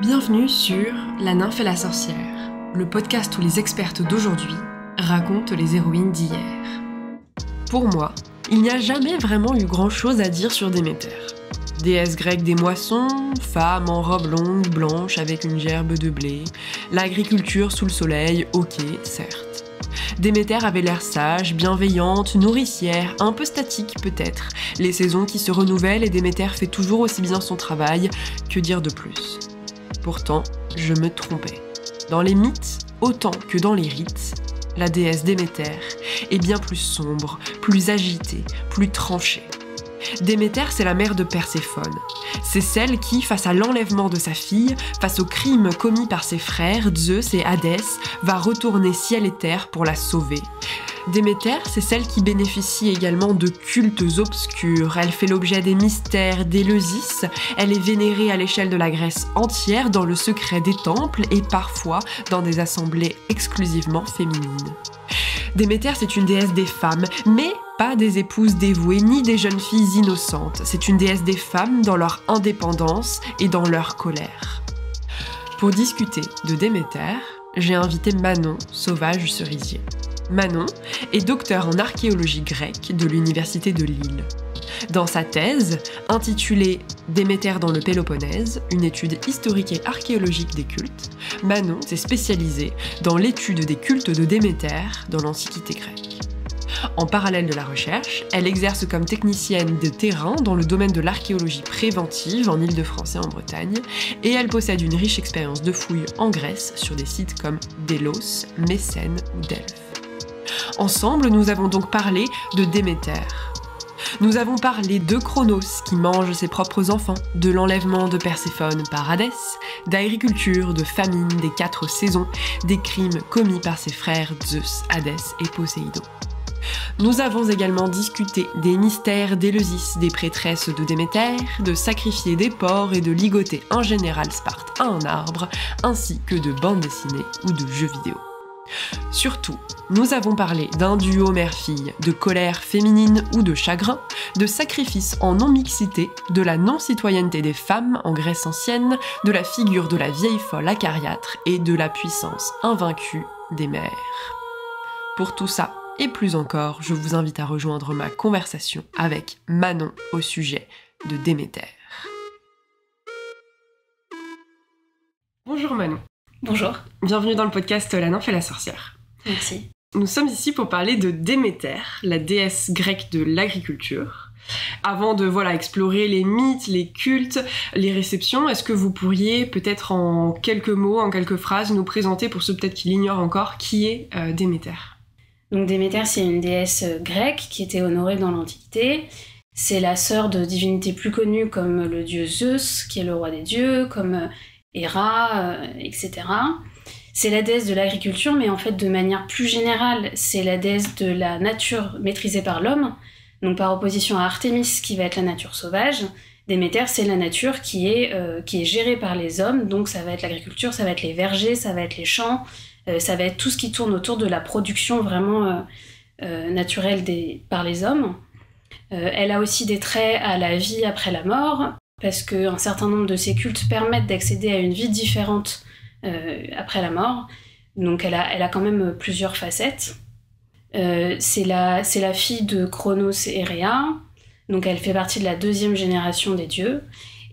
Bienvenue sur La nymphe et la sorcière, le podcast où les expertes d'aujourd'hui racontent les héroïnes d'hier. Pour moi, il n'y a jamais vraiment eu grand-chose à dire sur Déméter. Déesse grecque des moissons, femme en robe longue, blanche avec une gerbe de blé, l'agriculture sous le soleil, ok, certes. Déméter avait l'air sage, bienveillante, nourricière, un peu statique peut-être, les saisons qui se renouvellent et Déméter fait toujours aussi bien son travail, que dire de plus ? Pourtant, je me trompais. Dans les mythes, autant que dans les rites, la déesse Déméter est bien plus sombre, plus agitée, plus tranchée. Déméter, c'est la mère de Perséphone. C'est celle qui, face à l'enlèvement de sa fille, face aux crimes commis par ses frères, Zeus et Hadès, va retourner ciel et terre pour la sauver. Déméter, c'est celle qui bénéficie également de cultes obscurs. Elle fait l'objet des mystères d'Éleusis. Elle est vénérée à l'échelle de la Grèce entière dans le secret des temples et parfois dans des assemblées exclusivement féminines. Déméter, c'est une déesse des femmes, mais pas des épouses dévouées ni des jeunes filles innocentes. C'est une déesse des femmes dans leur indépendance et dans leur colère. Pour discuter de Déméter, j'ai invité Manon Sauvage-Cerisier. Manon est docteur en archéologie grecque de l'université de Lille. Dans sa thèse, intitulée « Déméter dans le Péloponnèse, une étude historique et archéologique des cultes », Manon s'est spécialisée dans l'étude des cultes de Déméter dans l'Antiquité grecque. En parallèle de la recherche, elle exerce comme technicienne de terrain dans le domaine de l'archéologie préventive en Île-de-France et en Bretagne, et elle possède une riche expérience de fouilles en Grèce sur des sites comme Délos, Mécène ou Delphes. Ensemble, nous avons donc parlé de Déméter. Nous avons parlé de Cronos qui mange ses propres enfants, de l'enlèvement de Perséphone par Hadès, d'agriculture, de famine, des 4 saisons, des crimes commis par ses frères Zeus, Hadès et Poséidon. Nous avons également discuté des mystères d'Éleusis, des prêtresses de Déméter, de sacrifier des porcs et de ligoter un général Sparte à un arbre, ainsi que de bandes dessinées ou de jeux vidéo. Surtout, nous avons parlé d'un duo mère-fille, de colère féminine ou de chagrin, de sacrifice en non-mixité, de la non-citoyenneté des femmes en Grèce ancienne, de la figure de la vieille folle acariâtre et de la puissance invaincue des mères. Pour tout ça, et plus encore, je vous invite à rejoindre ma conversation avec Manon au sujet de Déméter. Bonjour Manon. Bonjour. Bienvenue dans le podcast La nymphe et la sorcière. Merci. Nous sommes ici pour parler de Déméter, la déesse grecque de l'agriculture. Avant de explorer les mythes, les cultes, les réceptions, est-ce que vous pourriez peut-être en quelques mots, en quelques phrases, nous présenter, pour ceux peut-être qui l'ignorent encore, qui est Déméter ? Donc Déméter, c'est une déesse grecque qui était honorée dans l'Antiquité. C'est la sœur de divinités plus connues comme le dieu Zeus, qui est le roi des dieux, comme Héra, etc. C'est la déesse de l'agriculture, mais en fait de manière plus générale, c'est la déesse de la nature maîtrisée par l'homme, donc par opposition à Artémis qui va être la nature sauvage. Déméter, c'est la nature qui est gérée par les hommes, donc ça va être l'agriculture, ça va être les vergers, ça va être les champs, ça va être tout ce qui tourne autour de la production vraiment naturelle par les hommes. Elle a aussi des traits à la vie après la mort, parce qu'un certain nombre de ces cultes permettent d'accéder à une vie différente après la mort. Donc elle a quand même plusieurs facettes. C'est la fille de Cronos et Rhea, donc elle fait partie de la 2e génération des dieux,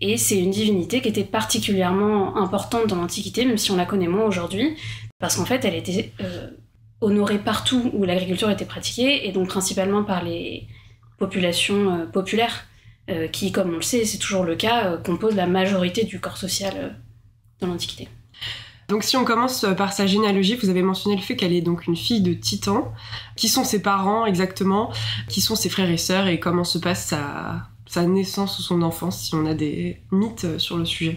et c'est une divinité qui était particulièrement importante dans l'Antiquité, même si on la connaît moins aujourd'hui, parce qu'en fait elle était honorée partout où l'agriculture était pratiquée, et donc principalement par les populations populaires, qui, comme on le sait, c'est toujours le cas, composent la majorité du corps social dans l'Antiquité. Donc si on commence par sa généalogie, vous avez mentionné le fait qu'elle est donc une fille de Titan. Qui sont ses parents exactement ? Qui sont ses frères et sœurs ? Et comment se passe sa naissance ou son enfance, si on a des mythes sur le sujet ?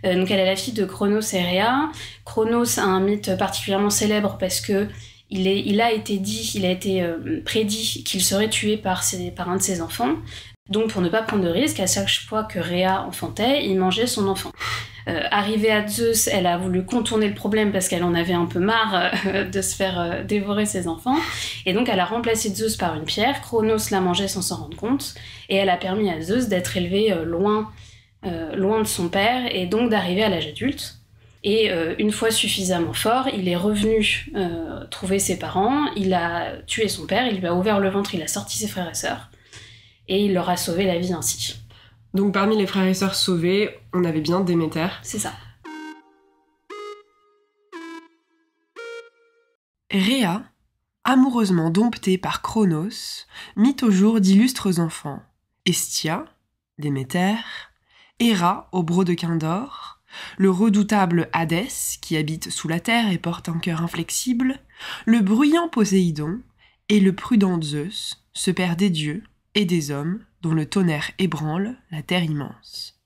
Donc elle est la fille de Cronos et Rhea. Cronos a un mythe particulièrement célèbre parce que il a été prédit qu'il serait tué par un de ses enfants. Donc pour ne pas prendre de risque, à chaque fois que Rhea enfantait, il mangeait son enfant. Arrivée à Zeus, elle a voulu contourner le problème parce qu'elle en avait un peu marre de se faire dévorer ses enfants. Et donc elle a remplacé Zeus par une pierre. Cronos l'a mangée sans s'en rendre compte. Et elle a permis à Zeus d'être élevé loin loin de son père, et donc d'arriver à l'âge adulte. Et une fois suffisamment fort, il est revenu trouver ses parents, il a tué son père, il lui a ouvert le ventre, il a sorti ses frères et sœurs, et il leur a sauvé la vie ainsi. Donc parmi les frères et sœurs sauvés, on avait bien Déméter. C'est ça. Rhea, amoureusement domptée par Cronos, mit au jour d'illustres enfants. Hestia, Déméter, Héra au brodequin d'or, le redoutable Hadès, qui habite sous la terre et porte un cœur inflexible, le bruyant Poséidon, et le prudent Zeus, ce père des dieux et des hommes, dont le tonnerre ébranle la terre immense.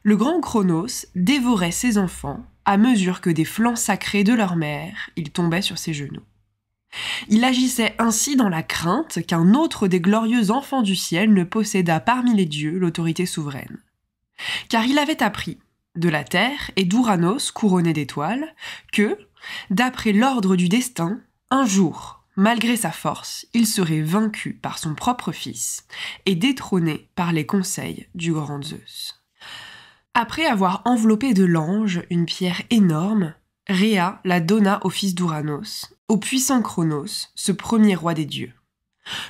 Le grand Cronos dévorait ses enfants à mesure que des flancs sacrés de leur mère, il tombait sur ses genoux. Il agissait ainsi dans la crainte qu'un autre des glorieux enfants du ciel ne possédât parmi les dieux l'autorité souveraine. Car il avait appris, de la terre et d'Ouranos couronné d'étoiles, que, d'après l'ordre du destin, un jour, malgré sa force, il serait vaincu par son propre fils et détrôné par les conseils du grand Zeus. Après avoir enveloppé de l'ange une pierre énorme, Rhea la donna au fils d'Ouranos, au puissant Cronos, ce premier roi des dieux.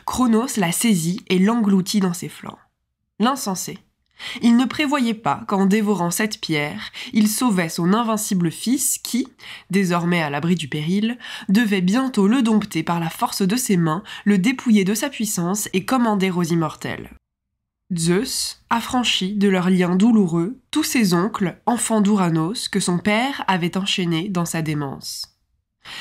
Cronos la saisit et l'engloutit dans ses flancs. L'insensé. Il ne prévoyait pas qu'en dévorant cette pierre, il sauvait son invincible fils qui, désormais à l'abri du péril, devait bientôt le dompter par la force de ses mains, le dépouiller de sa puissance et commander aux immortels. Zeus affranchit de leur lien douloureux tous ses oncles, enfants d'Ouranos, que son père avait enchaînés dans sa démence.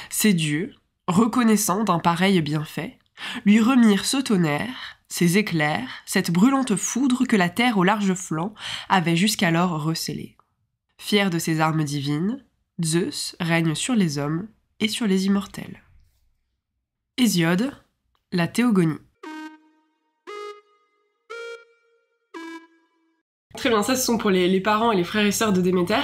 Ces dieux, reconnaissant d'un pareil bienfait, lui remirent ce tonnerre, ces éclairs, cette brûlante foudre que la terre au large flanc avait jusqu'alors recélée. Fier de ses armes divines, Zeus règne sur les hommes et sur les immortels. Hésiode, la théogonie. Très bien, ça ce sont pour les parents et les frères et sœurs de Déméter.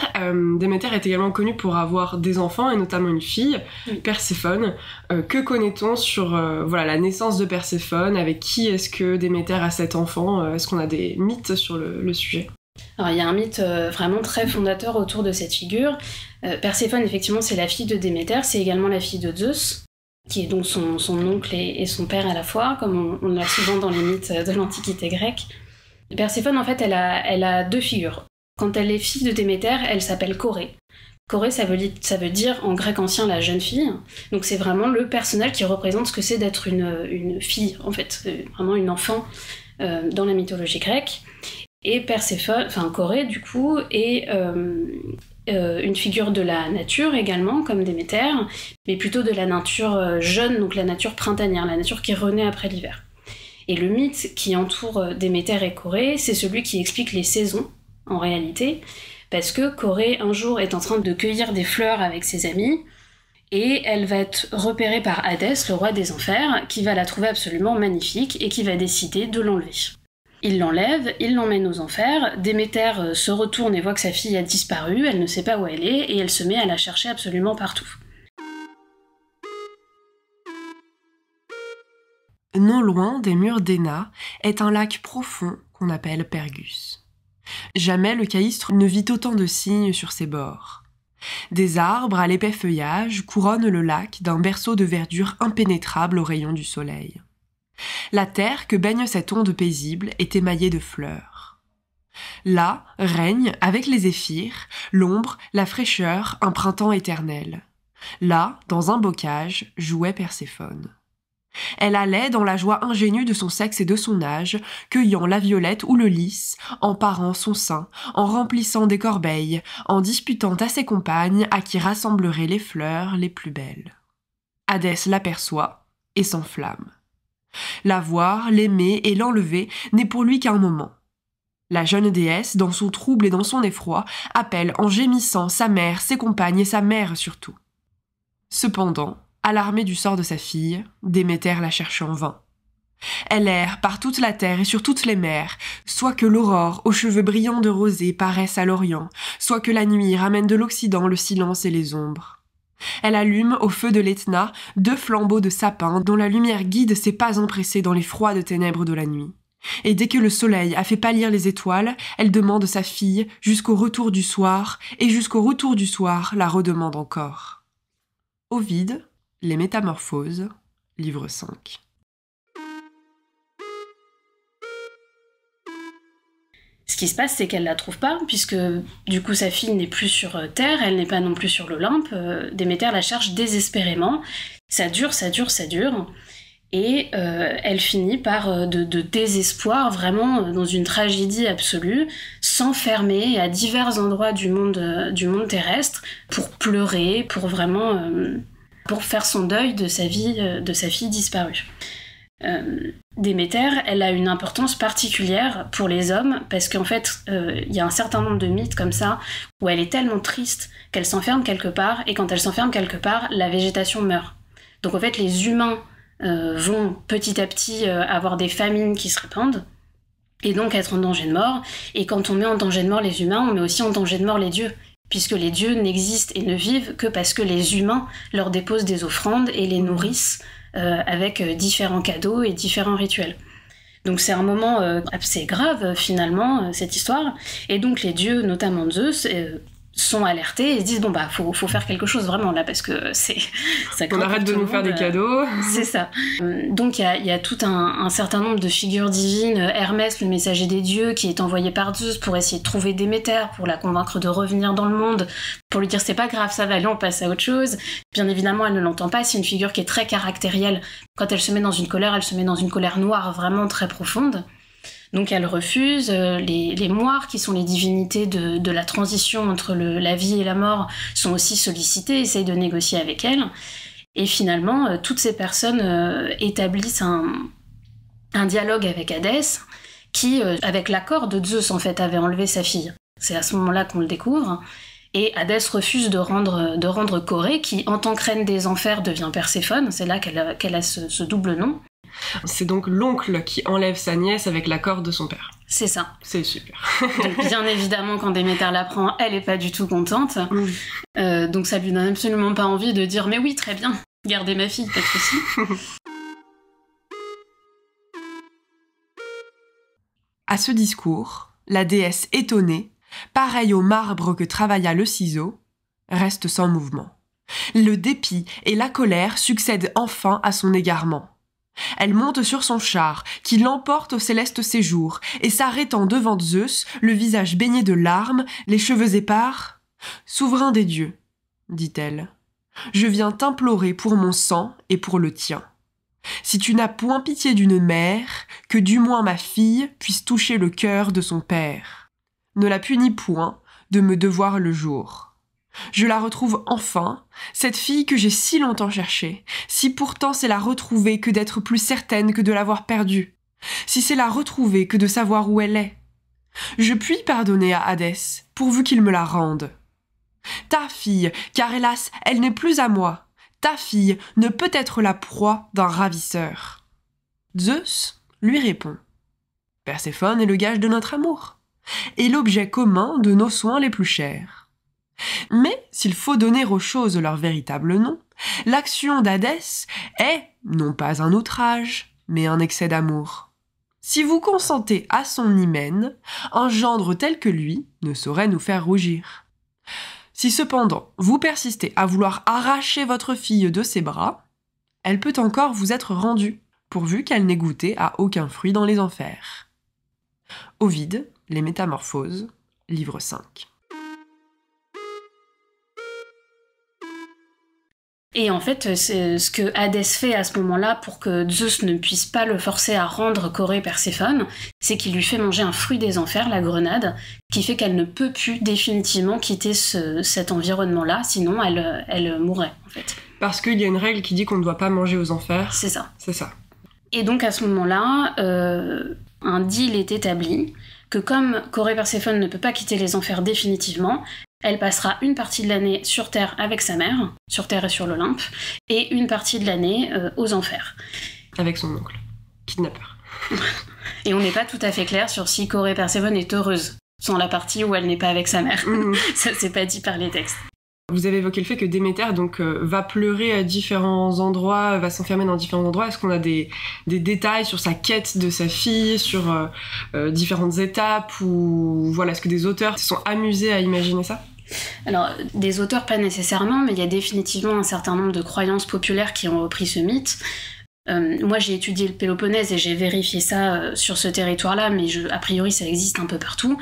Déméter est également connue pour avoir des enfants, et notamment une fille, Perséphone. Que connaît-on sur la naissance de Perséphone? Avec qui est-ce que Déméter a cet enfant? Est-ce qu'on a des mythes sur le sujet? Alors il y a un mythe vraiment très fondateur autour de cette figure. Perséphone, effectivement, c'est la fille de Déméter, c'est également la fille de Zeus, qui est donc son oncle et son père à la fois, comme on l'a souvent dans les mythes de l'Antiquité grecque. Perséphone, en fait, elle a deux figures. Quand elle est fille de Déméter, elle s'appelle Corée. Corée, ça veut dire en grec ancien la jeune fille. Donc c'est vraiment le personnage qui représente ce que c'est d'être une fille, en fait, vraiment une enfant dans la mythologie grecque. Et Corée, du coup, est une figure de la nature également, comme Déméter, mais plutôt de la nature jeune, donc la nature printanière, la nature qui renaît après l'hiver. Et le mythe qui entoure Déméter et Corée, c'est celui qui explique les saisons, en réalité, parce que Corée, un jour, est en train de cueillir des fleurs avec ses amis, et elle va être repérée par Hadès, le roi des enfers, qui va la trouver absolument magnifique, et qui va décider de l'enlever. Il l'enlève, il l'emmène aux enfers, Déméter se retourne et voit que sa fille a disparu, elle ne sait pas où elle est, et elle se met à la chercher absolument partout. Non loin des murs d'Héna est un lac profond qu'on appelle Pergus. Jamais le caïstre ne vit autant de cygnes sur ses bords. Des arbres à l'épais feuillage couronnent le lac d'un berceau de verdure impénétrable aux rayons du soleil. La terre que baigne cette onde paisible est émaillée de fleurs. Là règne, avec les zéphyrs, l'ombre, la fraîcheur, un printemps éternel. Là, dans un bocage, jouait Perséphone. Elle allait dans la joie ingénue de son sexe et de son âge, cueillant la violette ou le lys, en parant son sein, en remplissant des corbeilles, en disputant à ses compagnes à qui rassembleraient les fleurs les plus belles. Hadès l'aperçoit et s'enflamme. La voir, l'aimer et l'enlever n'est pour lui qu'un moment. La jeune déesse, dans son trouble et dans son effroi, appelle en gémissant sa mère, ses compagnes et sa mère surtout. Cependant, alarmée du sort de sa fille, Déméter la cherche en vain. Elle erre par toute la terre et sur toutes les mers, soit que l'aurore aux cheveux brillants de rosée paraisse à l'orient, soit que la nuit ramène de l'occident le silence et les ombres. Elle allume au feu de l'Etna 2 flambeaux de sapin dont la lumière guide ses pas empressés dans les froides ténèbres de la nuit. Et dès que le soleil a fait pâlir les étoiles, elle demande sa fille jusqu'au retour du soir, et jusqu'au retour du soir la redemande encore. Ovide, Les Métamorphoses, livre 5. Ce qui se passe, c'est qu'elle la trouve pas, puisque du coup sa fille n'est plus sur Terre, elle n'est pas non plus sur l'Olympe. Déméter la cherche désespérément. Ça dure, et elle finit par de désespoir, vraiment dans une tragédie absolue, s'enfermer à divers endroits du monde terrestre pour pleurer, pour vraiment pour faire son deuil de sa fille disparue. Déméter, elle a une importance particulière pour les hommes parce qu'en fait, il y a un certain nombre de mythes comme ça où elle est tellement triste qu'elle s'enferme quelque part, et quand elle s'enferme quelque part, la végétation meurt. Donc en fait, les humains vont petit à petit avoir des famines qui se répandent et donc être en danger de mort. Et quand on met en danger de mort les humains, on met aussi en danger de mort les dieux, puisque les dieux n'existent et ne vivent que parce que les humains leur déposent des offrandes et les nourrissent avec différents cadeaux et différents rituels. Donc c'est un moment assez grave finalement, cette histoire. Et donc les dieux, notamment Zeus, sont alertés et se disent faut faire quelque chose vraiment là, parce que ça on arrête de nous faire des cadeaux. C'est ça. Donc il y a tout un certain nombre de figures divines. Hermès, le messager des dieux, qui est envoyé par Zeus pour essayer de trouver Déméter, pour la convaincre de revenir dans le monde, pour lui dire c'est pas grave, ça va aller, on passe à autre chose. Bien évidemment, elle ne l'entend pas. C'est une figure qui est très caractérielle. Quand elle se met dans une colère, elle se met dans une colère noire vraiment très profonde. Donc elle refuse. Les moires, qui sont les divinités de la transition entre la vie et la mort, sont aussi sollicitées, essayent de négocier avec elle. Et finalement, toutes ces personnes établissent un dialogue avec Hadès, qui, avec l'accord de Zeus, en fait, avait enlevé sa fille. C'est à ce moment-là qu'on le découvre. Et Hadès refuse de rendre Corée, qui, en tant que reine des enfers, devient Perséphone. C'est là qu'elle a ce double nom. C'est donc l'oncle qui enlève sa nièce avec l'accord de son père. C'est ça. C'est super. Donc bien évidemment, quand Déméter l'apprend, elle est pas du tout contente. Donc ça lui donne absolument pas envie de dire « Mais oui, très bien, gardez ma fille, pas de souci. » À ce discours, la déesse étonnée, pareille au marbre que travailla le ciseau, reste sans mouvement. Le dépit et la colère succèdent enfin à son égarement. Elle monte sur son char, qui l'emporte au céleste séjour, et s'arrêtant devant Zeus, le visage baigné de larmes, les cheveux épars, « Souverain des dieux, dit-elle, je viens t'implorer pour mon sang et pour le tien. Si tu n'as point pitié d'une mère, que du moins ma fille puisse toucher le cœur de son père. Ne la punis point de me devoir le jour. Je la retrouve enfin, cette fille que j'ai si longtemps cherchée, si pourtant c'est la retrouver que d'être plus certaine que de l'avoir perdue, si c'est la retrouver que de savoir où elle est. Je puis pardonner à Hadès, pourvu qu'il me la rende. Ta fille, car hélas, elle n'est plus à moi, ta fille ne peut être la proie d'un ravisseur. Zeus lui répond. Perséphone est le gage de notre amour, et l'objet commun de nos soins les plus chers. Mais s'il faut donner aux choses leur véritable nom, l'action d'Hadès est, non pas un outrage, mais un excès d'amour. Si vous consentez à son hymen, un gendre tel que lui ne saurait nous faire rougir. Si cependant vous persistez à vouloir arracher votre fille de ses bras, elle peut encore vous être rendue, pourvu qu'elle n'ait goûté à aucun fruit dans les enfers. Ovide, Les Métamorphoses, livre 5. Et en fait, c'est ce que Hadès fait à ce moment-là pour que Zeus ne puisse pas le forcer à rendre Corée Perséphone, c'est qu'il lui fait manger un fruit des enfers, la grenade, qui fait qu'elle ne peut plus définitivement quitter cet environnement-là, sinon elle mourrait, en fait. Parce qu'il y a une règle qui dit qu'on ne doit pas manger aux enfers. C'est ça. C'est ça. Et donc à ce moment-là, un deal est établi, que comme Corée Perséphone ne peut pas quitter les enfers définitivement, elle passera une partie de l'année sur Terre avec sa mère, sur Terre et sur l'Olympe, et une partie de l'année aux enfers. Avec son oncle, kidnappeur. Et on n'est pas tout à fait clair sur si Corée Perséphone est heureuse, sans la partie où elle n'est pas avec sa mère. Ça, c'est pas dit par les textes. Vous avez évoqué le fait que Déméter donc va pleurer à différents endroits, va s'enfermer dans différents endroits. Est-ce qu'on a des détails sur sa quête de sa fille, sur différentes étapes, ou voilà, est-ce que des auteurs se sont amusés à imaginer ça ? Alors, des auteurs pas nécessairement, mais il y a définitivement un certain nombre de croyances populaires qui ont repris ce mythe. Moi, j'ai étudié le Péloponnèse et j'ai vérifié ça sur ce territoire-là, mais a priori, ça existe un peu partout.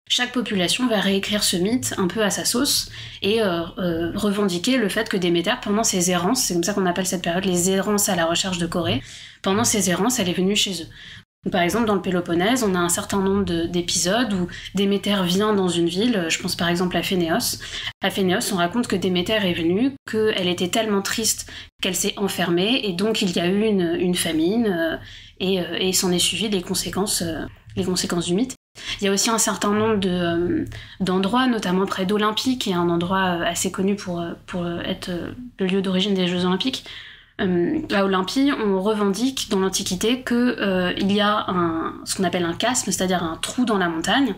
Chaque population va réécrire ce mythe un peu à sa sauce et revendiquer le fait que Déméter, pendant ses errances, c'est comme ça qu'on appelle cette période les errances à la recherche de Corée, pendant ses errances, elle est venue chez eux. Par exemple, dans le Péloponnèse, on a un certain nombre d'épisodes où Déméter vient dans une ville, je pense par exemple à Phénéos. À Phénéos, on raconte que Déméter est venue, qu'elle était tellement triste qu'elle s'est enfermée, et donc il y a eu une famine, et s'en est suivi les conséquences du mythe. Il y a aussi un certain nombre d'endroits, notamment près d'Olympie, qui est un endroit assez connu pour être le lieu d'origine des Jeux Olympiques. À Olympie, on revendique dans l'Antiquité qu'il y a ce qu'on appelle un chasme, c'est-à-dire un trou dans la montagne,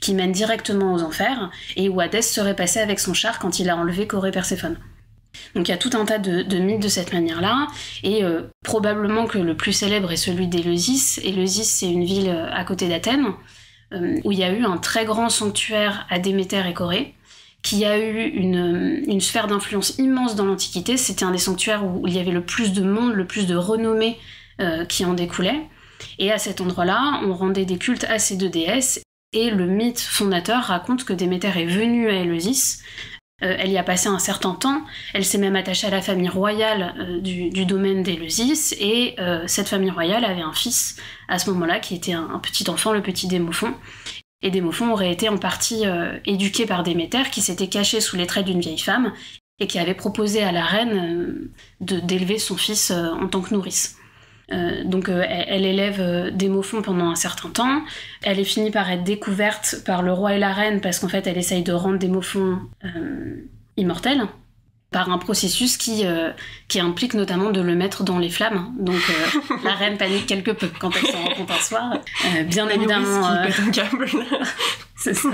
qui mène directement aux enfers, et où Hadès serait passé avec son char quand il a enlevé Corée Perséphone. Donc il y a tout un tas de mythes de cette manière-là, et probablement que le plus célèbre est celui d'Éleusis. Éleusis, c'est une ville à côté d'Athènes, où il y a eu un très grand sanctuaire à Déméter et Corée, qui a eu une sphère d'influence immense dans l'Antiquité. C'était un des sanctuaires où il y avait le plus de monde, le plus de renommée qui en découlait. Et à cet endroit-là, on rendait des cultes à ces deux déesses, et le mythe fondateur raconte que Déméter est venue à Éleusis. Elle y a passé un certain temps, elle s'est même attachée à la famille royale du domaine d'Éleusis, et cette famille royale avait un fils à ce moment-là qui était un petit enfant, le petit Démophon. Et Démophon aurait été en partie éduqué par Déméter, qui s'était caché sous les traits d'une vieille femme, et qui avait proposé à la reine d'élever son fils en tant que nourrice. Donc elle élève Démophon pendant un certain temps. Elle est finie par être découverte par le roi et la reine, parce qu'en fait elle essaye de rendre Démophon immortel, par un processus qui implique notamment de le mettre dans les flammes. Donc la reine panique quelque peu quand elle s'en rend compte un soir. Bien évidemment... C'est ça.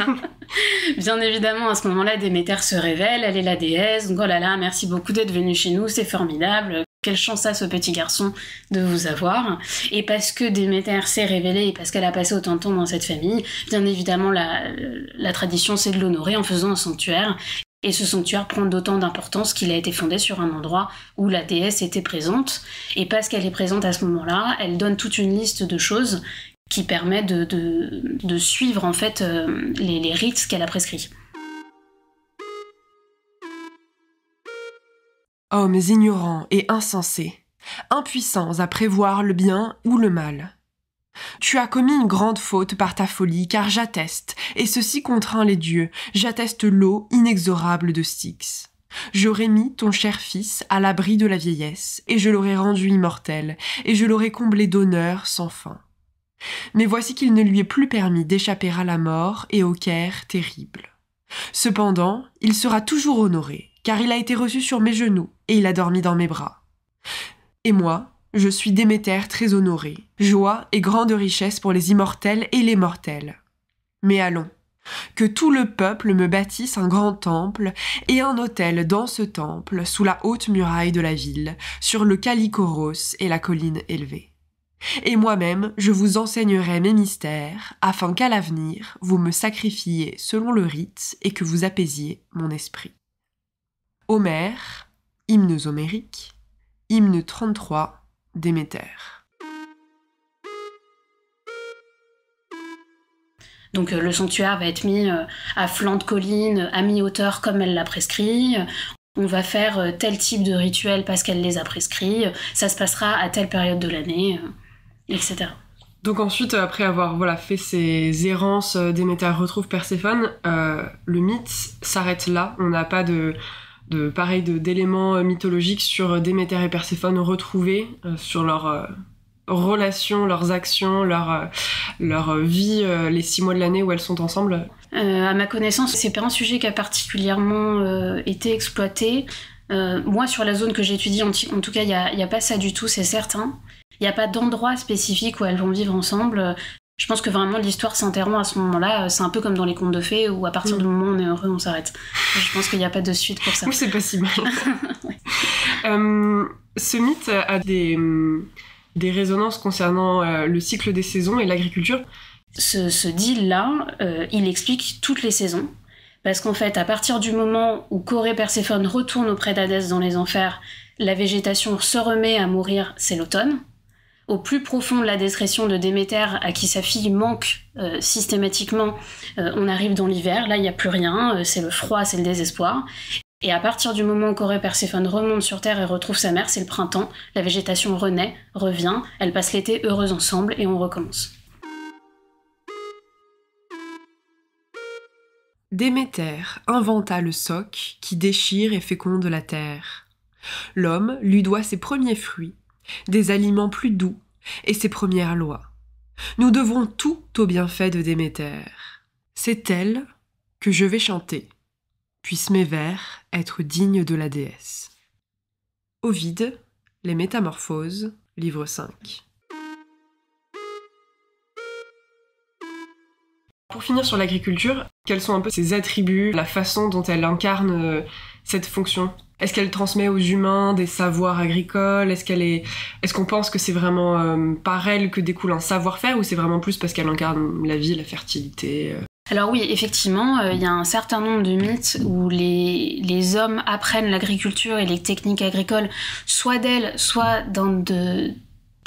Bien évidemment, à ce moment-là, Déméter se révèle, elle est la déesse, donc oh là là, merci beaucoup d'être venue chez nous, c'est formidable, quelle chance a ce petit garçon de vous avoir. Et parce que Déméter s'est révélée et parce qu'elle a passé autant de temps dans cette famille, bien évidemment, la tradition, c'est de l'honorer en faisant un sanctuaire. Et ce sanctuaire prend d'autant d'importance qu'il a été fondé sur un endroit où la déesse était présente. Et parce qu'elle est présente à ce moment-là, elle donne toute une liste de choses qui permet de suivre en fait les rites qu'elle a prescrits. Hommes ignorants et insensés, impuissants à prévoir le bien ou le mal. Tu as commis une grande faute par ta folie, car j'atteste, et ceci contraint les dieux, j'atteste l'eau inexorable de Styx. J'aurais mis ton cher fils à l'abri de la vieillesse, et je l'aurais rendu immortel, et je l'aurais comblé d'honneur sans fin. Mais voici qu'il ne lui est plus permis d'échapper à la mort et au Caire terrible. Cependant, il sera toujours honoré, car il a été reçu sur mes genoux, et il a dormi dans mes bras. Et moi, je suis Déméter très honoré, joie et grande richesse pour les immortels et les mortels. Mais allons, que tout le peuple me bâtisse un grand temple et un autel dans ce temple, sous la haute muraille de la ville, sur le Callicoros et la colline élevée. Et moi-même, je vous enseignerai mes mystères, afin qu'à l'avenir, vous me sacrifiiez selon le rite et que vous apaisiez mon esprit. Homère, Hymnes homériques, hymne 33, Déméter. Donc le sanctuaire va être mis à flanc de colline, à mi-hauteur comme elle l'a prescrit. On va faire tel type de rituel parce qu'elle les a prescrits. Ça se passera à telle période de l'année, etc. Donc ensuite, après avoir fait ses errances, Déméter retrouve Perséphone, le mythe s'arrête là. On n'a pas d'éléments mythologiques sur Déméter et Perséphone retrouvés, sur leur relations, leurs actions, leur vie, les 6 mois de l'année où elles sont ensemble. À ma connaissance, c'est pas un sujet qui a particulièrement été exploité. Moi, sur la zone que j'étudie, en tout cas, il y a pas ça du tout, c'est certain. Il n'y a pas d'endroit spécifique où elles vont vivre ensemble. Je pense que vraiment l'histoire s'interrompt à ce moment-là. C'est un peu comme dans les contes de fées où à partir du moment où on est heureux, on s'arrête. Je pense qu'il n'y a pas de suite pour ça. Oui, c'est pas si mal. Ouais. Ce mythe a des résonances concernant le cycle des saisons et l'agriculture. Ce deal-là, il explique toutes les saisons. Parce qu'en fait, à partir du moment où Corée Perséphone retourne auprès d'Hadès dans les enfers, la végétation se remet à mourir, c'est l'automne. Au plus profond de la dépression de Déméter, à qui sa fille manque systématiquement, on arrive dans l'hiver, là il n'y a plus rien, c'est le froid, c'est le désespoir. Et à partir du moment où Corée Perséphone remonte sur Terre et retrouve sa mère, c'est le printemps, la végétation renaît, revient, elle passe l'été heureuse ensemble et on recommence. Déméter inventa le soc qui déchire et féconde la terre. L'homme lui doit ses premiers fruits, des aliments plus doux et ses premières lois. Nous devons tout au bienfait de Déméter. C'est elle que je vais chanter. Puissent mes vers être dignes de la déesse. Ovide, Les Métamorphoses, livre 5. Pour finir sur l'agriculture, quels sont un peu ses attributs, la façon dont elle incarne cette fonction ? Est-ce qu'elle transmet aux humains des savoirs agricoles ? Est-ce qu'on pense que c'est vraiment par elle que découle un savoir-faire ou c'est vraiment plus parce qu'elle incarne la vie, la fertilité Alors oui, effectivement, il y a un certain nombre de mythes où les hommes apprennent l'agriculture et les techniques agricoles, soit d'elle, soit dans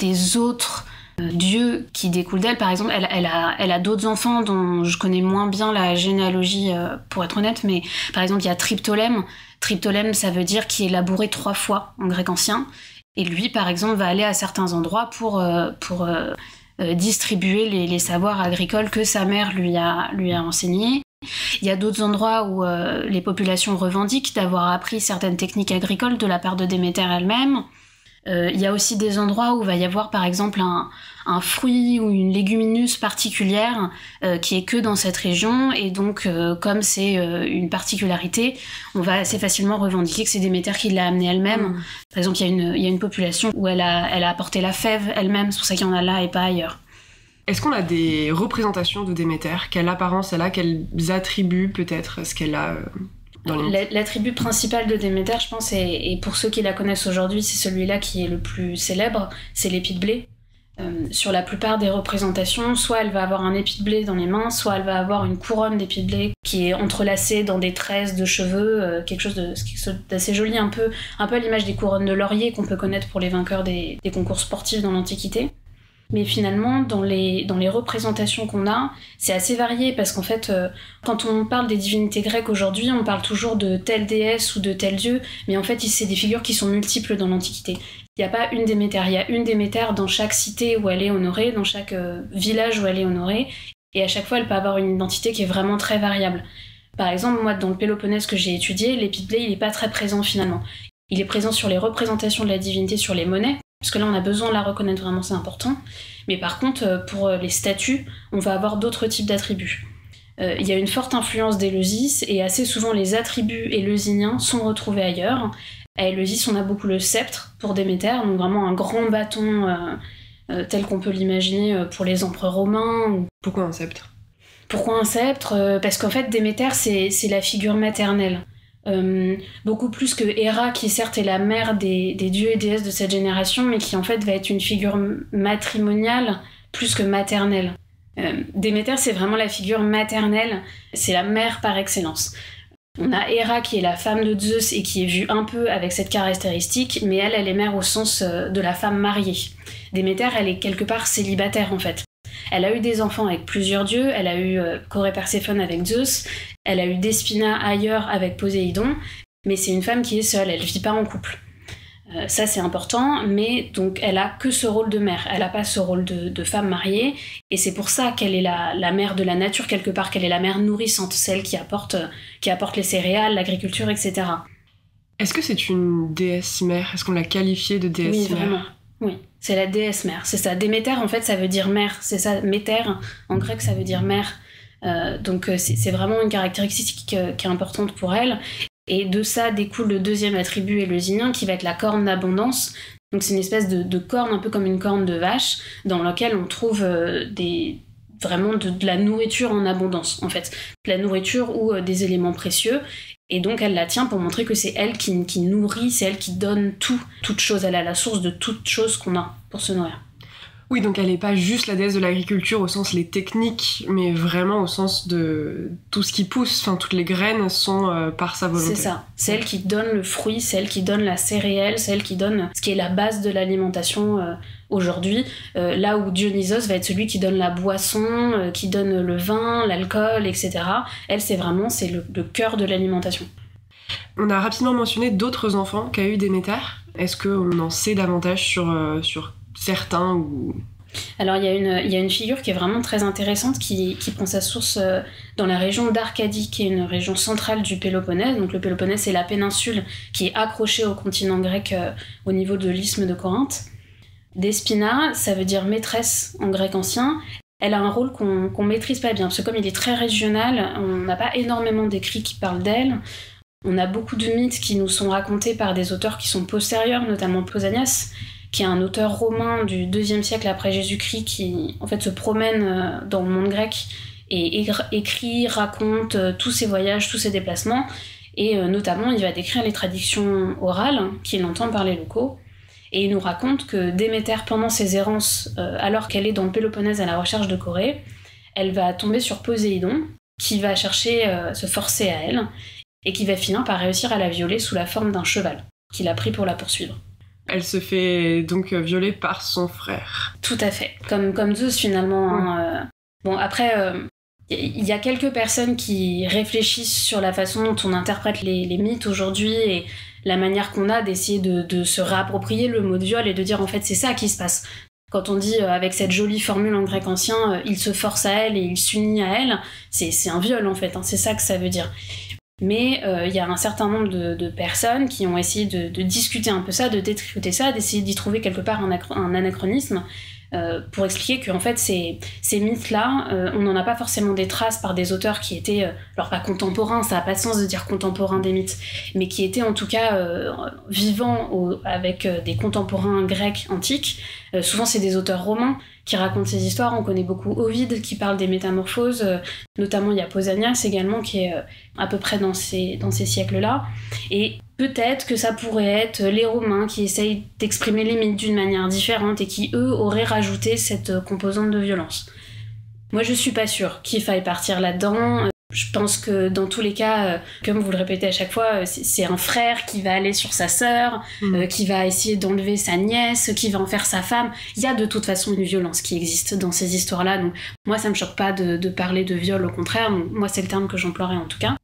des autres dieux qui découlent d'elle. Par exemple, elle a d'autres enfants dont je connais moins bien la généalogie, pour être honnête, mais par exemple, il y a Triptolème. Triptolème, ça veut dire qui est labouré 3 fois en grec ancien. Et lui, par exemple, va aller à certains endroits pour distribuer les savoirs agricoles que sa mère lui a enseignés. Il y a d'autres endroits où les populations revendiquent d'avoir appris certaines techniques agricoles de la part de Déméter elle-même. Il y a aussi des endroits où il va y avoir par exemple un fruit ou une légumineuse particulière qui est que dans cette région, et donc comme c'est une particularité, on va assez facilement revendiquer que c'est Déméter qui l'a amené elle-même. Par exemple, il y a une population où elle a apporté la fève elle-même, c'est pour ça qu'il y en a là et pas ailleurs. Est-ce qu'on a des représentations de Déméter ? Quelle apparence elle a ? Quels attributs peut-être est-ce qu'elle a L'attribut principal de Déméter, je pense, et pour ceux qui la connaissent aujourd'hui, c'est celui-là qui est le plus célèbre, c'est l'épi de blé. Sur la plupart des représentations, soit elle va avoir un épi de blé dans les mains, soit elle va avoir une couronne d'épi de blé qui est entrelacée dans des tresses de cheveux, quelque chose d'assez joli, un peu à l'image des couronnes de laurier qu'on peut connaître pour les vainqueurs des concours sportifs dans l'Antiquité. Mais finalement, dans les représentations qu'on a, c'est assez varié parce qu'en fait, quand on parle des divinités grecques aujourd'hui, on parle toujours de telle déesse ou de tel dieu, mais en fait, c'est des figures qui sont multiples dans l'Antiquité. Il n'y a pas une Déméter, il y a une Déméter dans chaque cité où elle est honorée, dans chaque village où elle est honorée, et à chaque fois, elle peut avoir une identité qui est vraiment très variable. Par exemple, moi, dans le Péloponnèse que j'ai étudié, l'épi de blé, il n'est pas très présent finalement. Il est présent sur les représentations de la divinité sur les monnaies, parce que là on a besoin de la reconnaître vraiment, c'est important. Mais par contre, pour les statues, on va avoir d'autres types d'attributs. Il y a une forte influence d'Éleusis, et assez souvent les attributs éleusiniens sont retrouvés ailleurs. À Éleusis, on a beaucoup le sceptre pour Déméter, donc vraiment un grand bâton tel qu'on peut l'imaginer pour les empereurs romains. Pourquoi un sceptre ? Pourquoi un sceptre ? Parce qu'en fait, Déméter, c'est la figure maternelle. Beaucoup plus que Héra, qui certes est la mère des dieux et déesses de cette génération, mais qui en fait va être une figure matrimoniale plus que maternelle. Déméter, c'est vraiment la figure maternelle, c'est la mère par excellence. On a Héra qui est la femme de Zeus et qui est vue un peu avec cette caractéristique, mais elle est mère au sens de la femme mariée. Déméter, elle est quelque part célibataire en fait. Elle a eu des enfants avec plusieurs dieux, elle a eu Corée Perséphone avec Zeus, elle a eu Despina ailleurs avec Poséidon, mais c'est une femme qui est seule, elle vit pas en couple. Ça c'est important, mais donc elle a que ce rôle de mère, elle a pas ce rôle de femme mariée, et c'est pour ça qu'elle est la mère de la nature quelque part, qu'elle est la mère nourrissante, celle qui apporte les céréales, l'agriculture, etc. Est-ce que c'est une déesse mère ? Est-ce qu'on l'a qualifiée de déesse mère ? Oui, vraiment. Oui, c'est la déesse mère, c'est ça. Déméter, en fait, ça veut dire mère, c'est ça. Méter, en grec, ça veut dire mère. Donc c'est vraiment une caractéristique qui est importante pour elle. Et de ça découle le deuxième attribut éleusinien, qui va être la corne d'abondance. Donc c'est une espèce de corne, un peu comme une corne de vache, dans laquelle on trouve des vraiment de la nourriture en abondance, en fait. De la nourriture ou des éléments précieux. Et donc elle la tient pour montrer que c'est elle qui nourrit, c'est elle qui donne toute chose. Elle a la source de toute chose qu'on a pour se nourrir. Oui, donc elle n'est pas juste la déesse de l'agriculture au sens les techniques, mais vraiment au sens de tout ce qui pousse, enfin toutes les graines sont par sa volonté. C'est ça, c'est elle qui donne le fruit, c'est elle qui donne la céréale, c'est elle qui donne ce qui est la base de l'alimentation aujourd'hui, là où Dionysos va être celui qui donne la boisson, qui donne le vin, l'alcool, etc. Elle, c'est le cœur de l'alimentation. On a rapidement mentionné d'autres enfants qu'a eu Déméter. Est-ce qu'on en sait davantage sur certains ou... Alors il y a une figure qui est vraiment très intéressante qui prend sa source dans la région d'Arcadie, qui est une région centrale du Péloponnèse. Donc le Péloponnèse, c'est la péninsule qui est accrochée au continent grec au niveau de l'isthme de Corinthe. Despina, ça veut dire maîtresse en grec ancien. Elle a un rôle qu'on maîtrise pas bien, parce que comme il est très régional, on n'a pas énormément d'écrits qui parlent d'elle. On a beaucoup de mythes qui nous sont racontés par des auteurs qui sont postérieurs, notamment Pausanias, qui est un auteur romain du IIe siècle après Jésus-Christ, qui en fait se promène dans le monde grec et écrit, raconte tous ses voyages, tous ses déplacements, et notamment il va décrire les traditions orales qu'il entend par les locaux, et il nous raconte que Déméter, pendant ses errances, alors qu'elle est dans le Péloponnèse à la recherche de Corée, elle va tomber sur Poséidon, qui va chercher se forcer à elle, et qui va finir par réussir à la violer sous la forme d'un cheval, qu'il a pris pour la poursuivre. Elle se fait donc violer par son frère. Tout à fait. Comme Zeus, finalement. Hein. Bon, après, il y a quelques personnes qui réfléchissent sur la façon dont on interprète les mythes aujourd'hui et la manière qu'on a d'essayer de se réapproprier le mot de viol et de dire, en fait, c'est ça qui se passe. Quand on dit, avec cette jolie formule en grec ancien, il se force à elle et il s'unit à elle, c'est un viol, en fait. Hein, c'est ça que ça veut dire. Mais il y a un certain nombre de personnes qui ont essayé de discuter un peu ça, de détricoter ça, d'essayer d'y trouver quelque part un anachronisme pour expliquer qu'en fait ces mythes-là, on n'en a pas forcément des traces par des auteurs qui étaient, alors pas contemporains, ça n'a pas de sens de dire contemporains des mythes, mais qui étaient en tout cas vivants avec des contemporains grecs antiques. Souvent c'est des auteurs romains qui racontent ces histoires. On connaît beaucoup Ovide qui parle des métamorphoses, notamment il y a Pausanias également qui est à peu près dans ces siècles-là. Et peut-être que ça pourrait être les Romains qui essayent d'exprimer les mythes d'une manière différente et qui, eux, auraient rajouté cette composante de violence. Moi, je suis pas sûre qu'il faille partir là-dedans. Je pense que dans tous les cas, comme vous le répétez à chaque fois, c'est un frère qui va aller sur sa sœur, qui va essayer d'enlever sa nièce, qui va en faire sa femme. Il y a de toute façon une violence qui existe dans ces histoires-là. Donc moi, ça me choque pas de parler de viol, au contraire. Donc, moi, c'est le terme que j'emploierais en tout cas.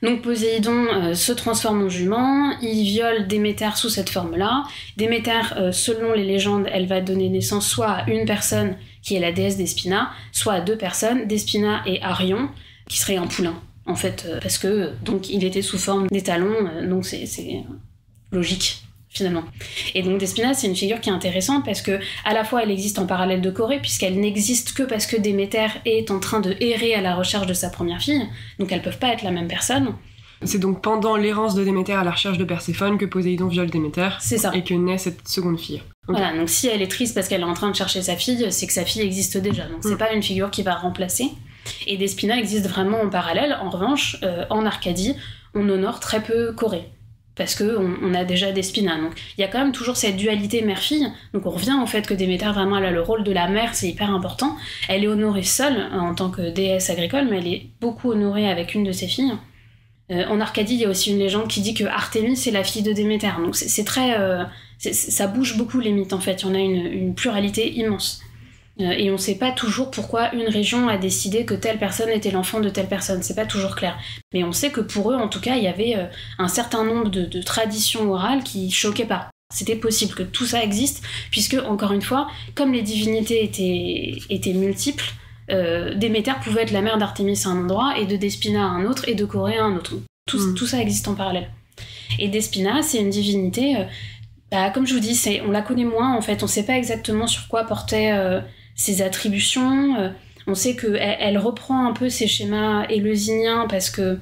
Donc Poséidon se transforme en jument, il viole Déméter sous cette forme-là. Déméter, selon les légendes, elle va donner naissance soit à une personne, qui est la déesse Despina, soit à deux personnes, Despina et Arion, qui serait un poulain, en fait, parce que donc il était sous forme d'étalon, donc c'est logique, finalement. Et donc Despina, c'est une figure qui est intéressante parce que à la fois elle existe en parallèle de Corée, puisqu'elle n'existe que parce que Déméter est en train de errer à la recherche de sa première fille, donc elles peuvent pas être la même personne. C'est donc pendant l'errance de Déméter à la recherche de Perséphone que Poséidon viole Déméter. C'est ça. Et que naît cette seconde fille. Okay. Voilà, donc si elle est triste parce qu'elle est en train de chercher sa fille, c'est que sa fille existe déjà, donc c'est pas une figure qui va remplacer. Et Despina existe vraiment en parallèle. En revanche, en Arcadie, on honore très peu Corée, parce qu'on a déjà Despina. Donc il y a quand même toujours cette dualité mère-fille. Donc on revient au fait que Déméter, vraiment, elle a le rôle de la mère, c'est hyper important. Elle est honorée seule en tant que déesse agricole, mais elle est beaucoup honorée avec une de ses filles. En Arcadie, il y a aussi une légende qui dit que Artémis est la fille de Déméter. Donc c'est très... ça bouge beaucoup les mythes, en fait. Il y en a une pluralité immense. Et on ne sait pas toujours pourquoi une région a décidé que telle personne était l'enfant de telle personne, c'est pas toujours clair. Mais on sait que pour eux, en tout cas, il y avait un certain nombre de traditions orales qui choquaient pas. C'était possible que tout ça existe, puisque, encore une fois, comme les divinités étaient multiples, Déméter pouvait être la mère d'Artémis à un endroit, et de Despina à un autre, et de Corée à un autre. Tout ça existe en parallèle. Et Despina, c'est une divinité... comme je vous dis, on la connaît moins, en fait. On sait pas exactement sur quoi portait... ses attributions, on sait qu'elle reprend un peu ces schémas éleusiniens parce que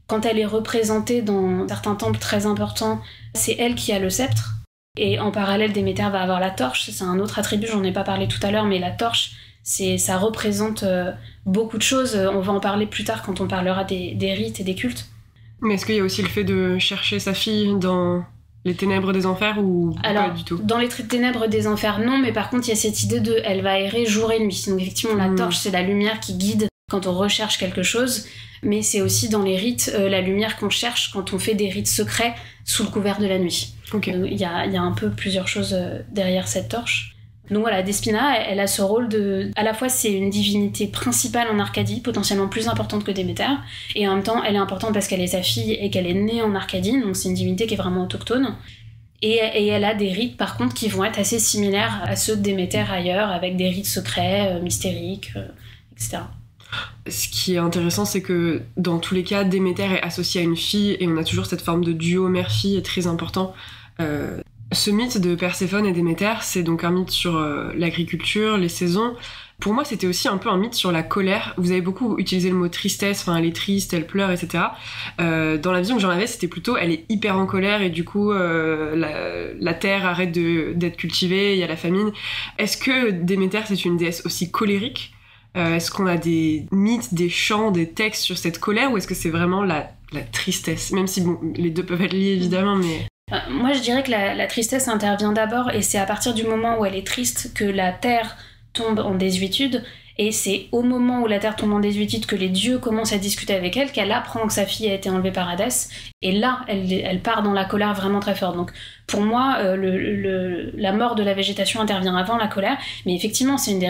quand elle est représentée dans certains temples très importants, c'est elle qui a le sceptre. Et en parallèle, Déméter va avoir la torche, c'est un autre attribut, j'en ai pas parlé tout à l'heure, mais la torche, Ça représente beaucoup de choses. On va en parler plus tard quand on parlera des rites et des cultes. Mais est-ce qu'il y a aussi le fait de chercher sa fille dans les ténèbres des enfers ou alors, pas du tout? Dans les ténèbres des enfers, non, mais par contre, il y a cette idée elle va errer jour et nuit. Donc effectivement, la torche, c'est la lumière qui guide quand on recherche quelque chose, mais c'est aussi dans les rites la lumière qu'on cherche quand on fait des rites secrets sous le couvert de la nuit. Okay. Il y a un peu plusieurs choses derrière cette torche. Donc voilà, Despina, elle a ce rôle à la fois c'est une divinité principale en Arcadie, potentiellement plus importante que Déméter, et en même temps elle est importante parce qu'elle est sa fille et qu'elle est née en Arcadie, donc c'est une divinité qui est vraiment autochtone. Et elle a des rites par contre qui vont être assez similaires à ceux de Déméter ailleurs, avec des rites secrets, mystériques, etc. Ce qui est intéressant, c'est que dans tous les cas, Déméter est associée à une fille et on a toujours cette forme de duo mère-fille très important. Ce mythe de Perséphone et Déméter, c'est donc un mythe sur l'agriculture, les saisons. Pour moi, c'était aussi un peu un mythe sur la colère. Vous avez beaucoup utilisé le mot tristesse, enfin, elle est triste, elle pleure, etc. Dans la vision que j'en avais, c'était plutôt, elle est hyper en colère et du coup, la terre arrête d'être cultivée, il y a la famine. Est-ce que Déméter, c'est une déesse aussi colérique ? Est-ce qu'on a des mythes, des chants, des textes sur cette colère ou est-ce que c'est vraiment la tristesse ? Même si, bon, les deux peuvent être liés, évidemment, mais... Moi, je dirais que la tristesse intervient d'abord, et c'est à partir du moment où elle est triste que la terre tombe en désuétude, et c'est au moment où la terre tombe en désuétude que les dieux commencent à discuter avec elle, qu'elle apprend que sa fille a été enlevée par Hadès, et là, elle part dans la colère vraiment très forte. Donc, pour moi, la mort de la végétation intervient avant la colère, mais effectivement, c'est une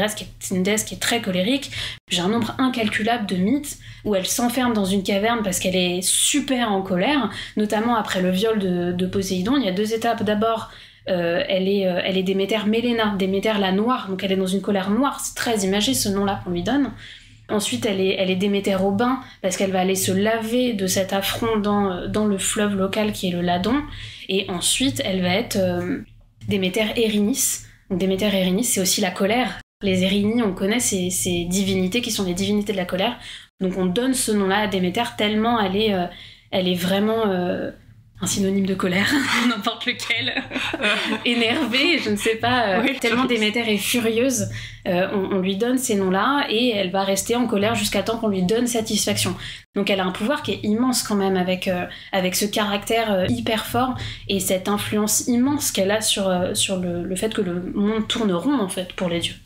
déesse qui est très colérique. J'ai un nombre incalculable de mythes où elle s'enferme dans une caverne parce qu'elle est super en colère, notamment après le viol de Poséidon. Il y a 2 étapes. D'abord, elle est Déméter Mélena, Déméter la noire, donc elle est dans une colère noire, c'est très imagé ce nom-là qu'on lui donne. Ensuite, elle est Déméter au bain, parce qu'elle va aller se laver de cet affront dans le fleuve local qui est le Ladon. Et ensuite, elle va être Déméter Erinis. Donc Déméter Erinis, c'est aussi la colère. Les Érini, on connaît ces divinités qui sont les divinités de la colère. Donc on donne ce nom-là à Déméter tellement elle est vraiment... un synonyme de colère, n'importe lequel, énervée, je ne sais pas, oui, tellement Déméter est furieuse, on lui donne ces noms-là et elle va rester en colère jusqu'à temps qu'on lui donne satisfaction. Donc elle a un pouvoir qui est immense quand même avec ce caractère hyper fort et cette influence immense qu'elle a sur le fait que le monde tourne rond en fait pour les dieux.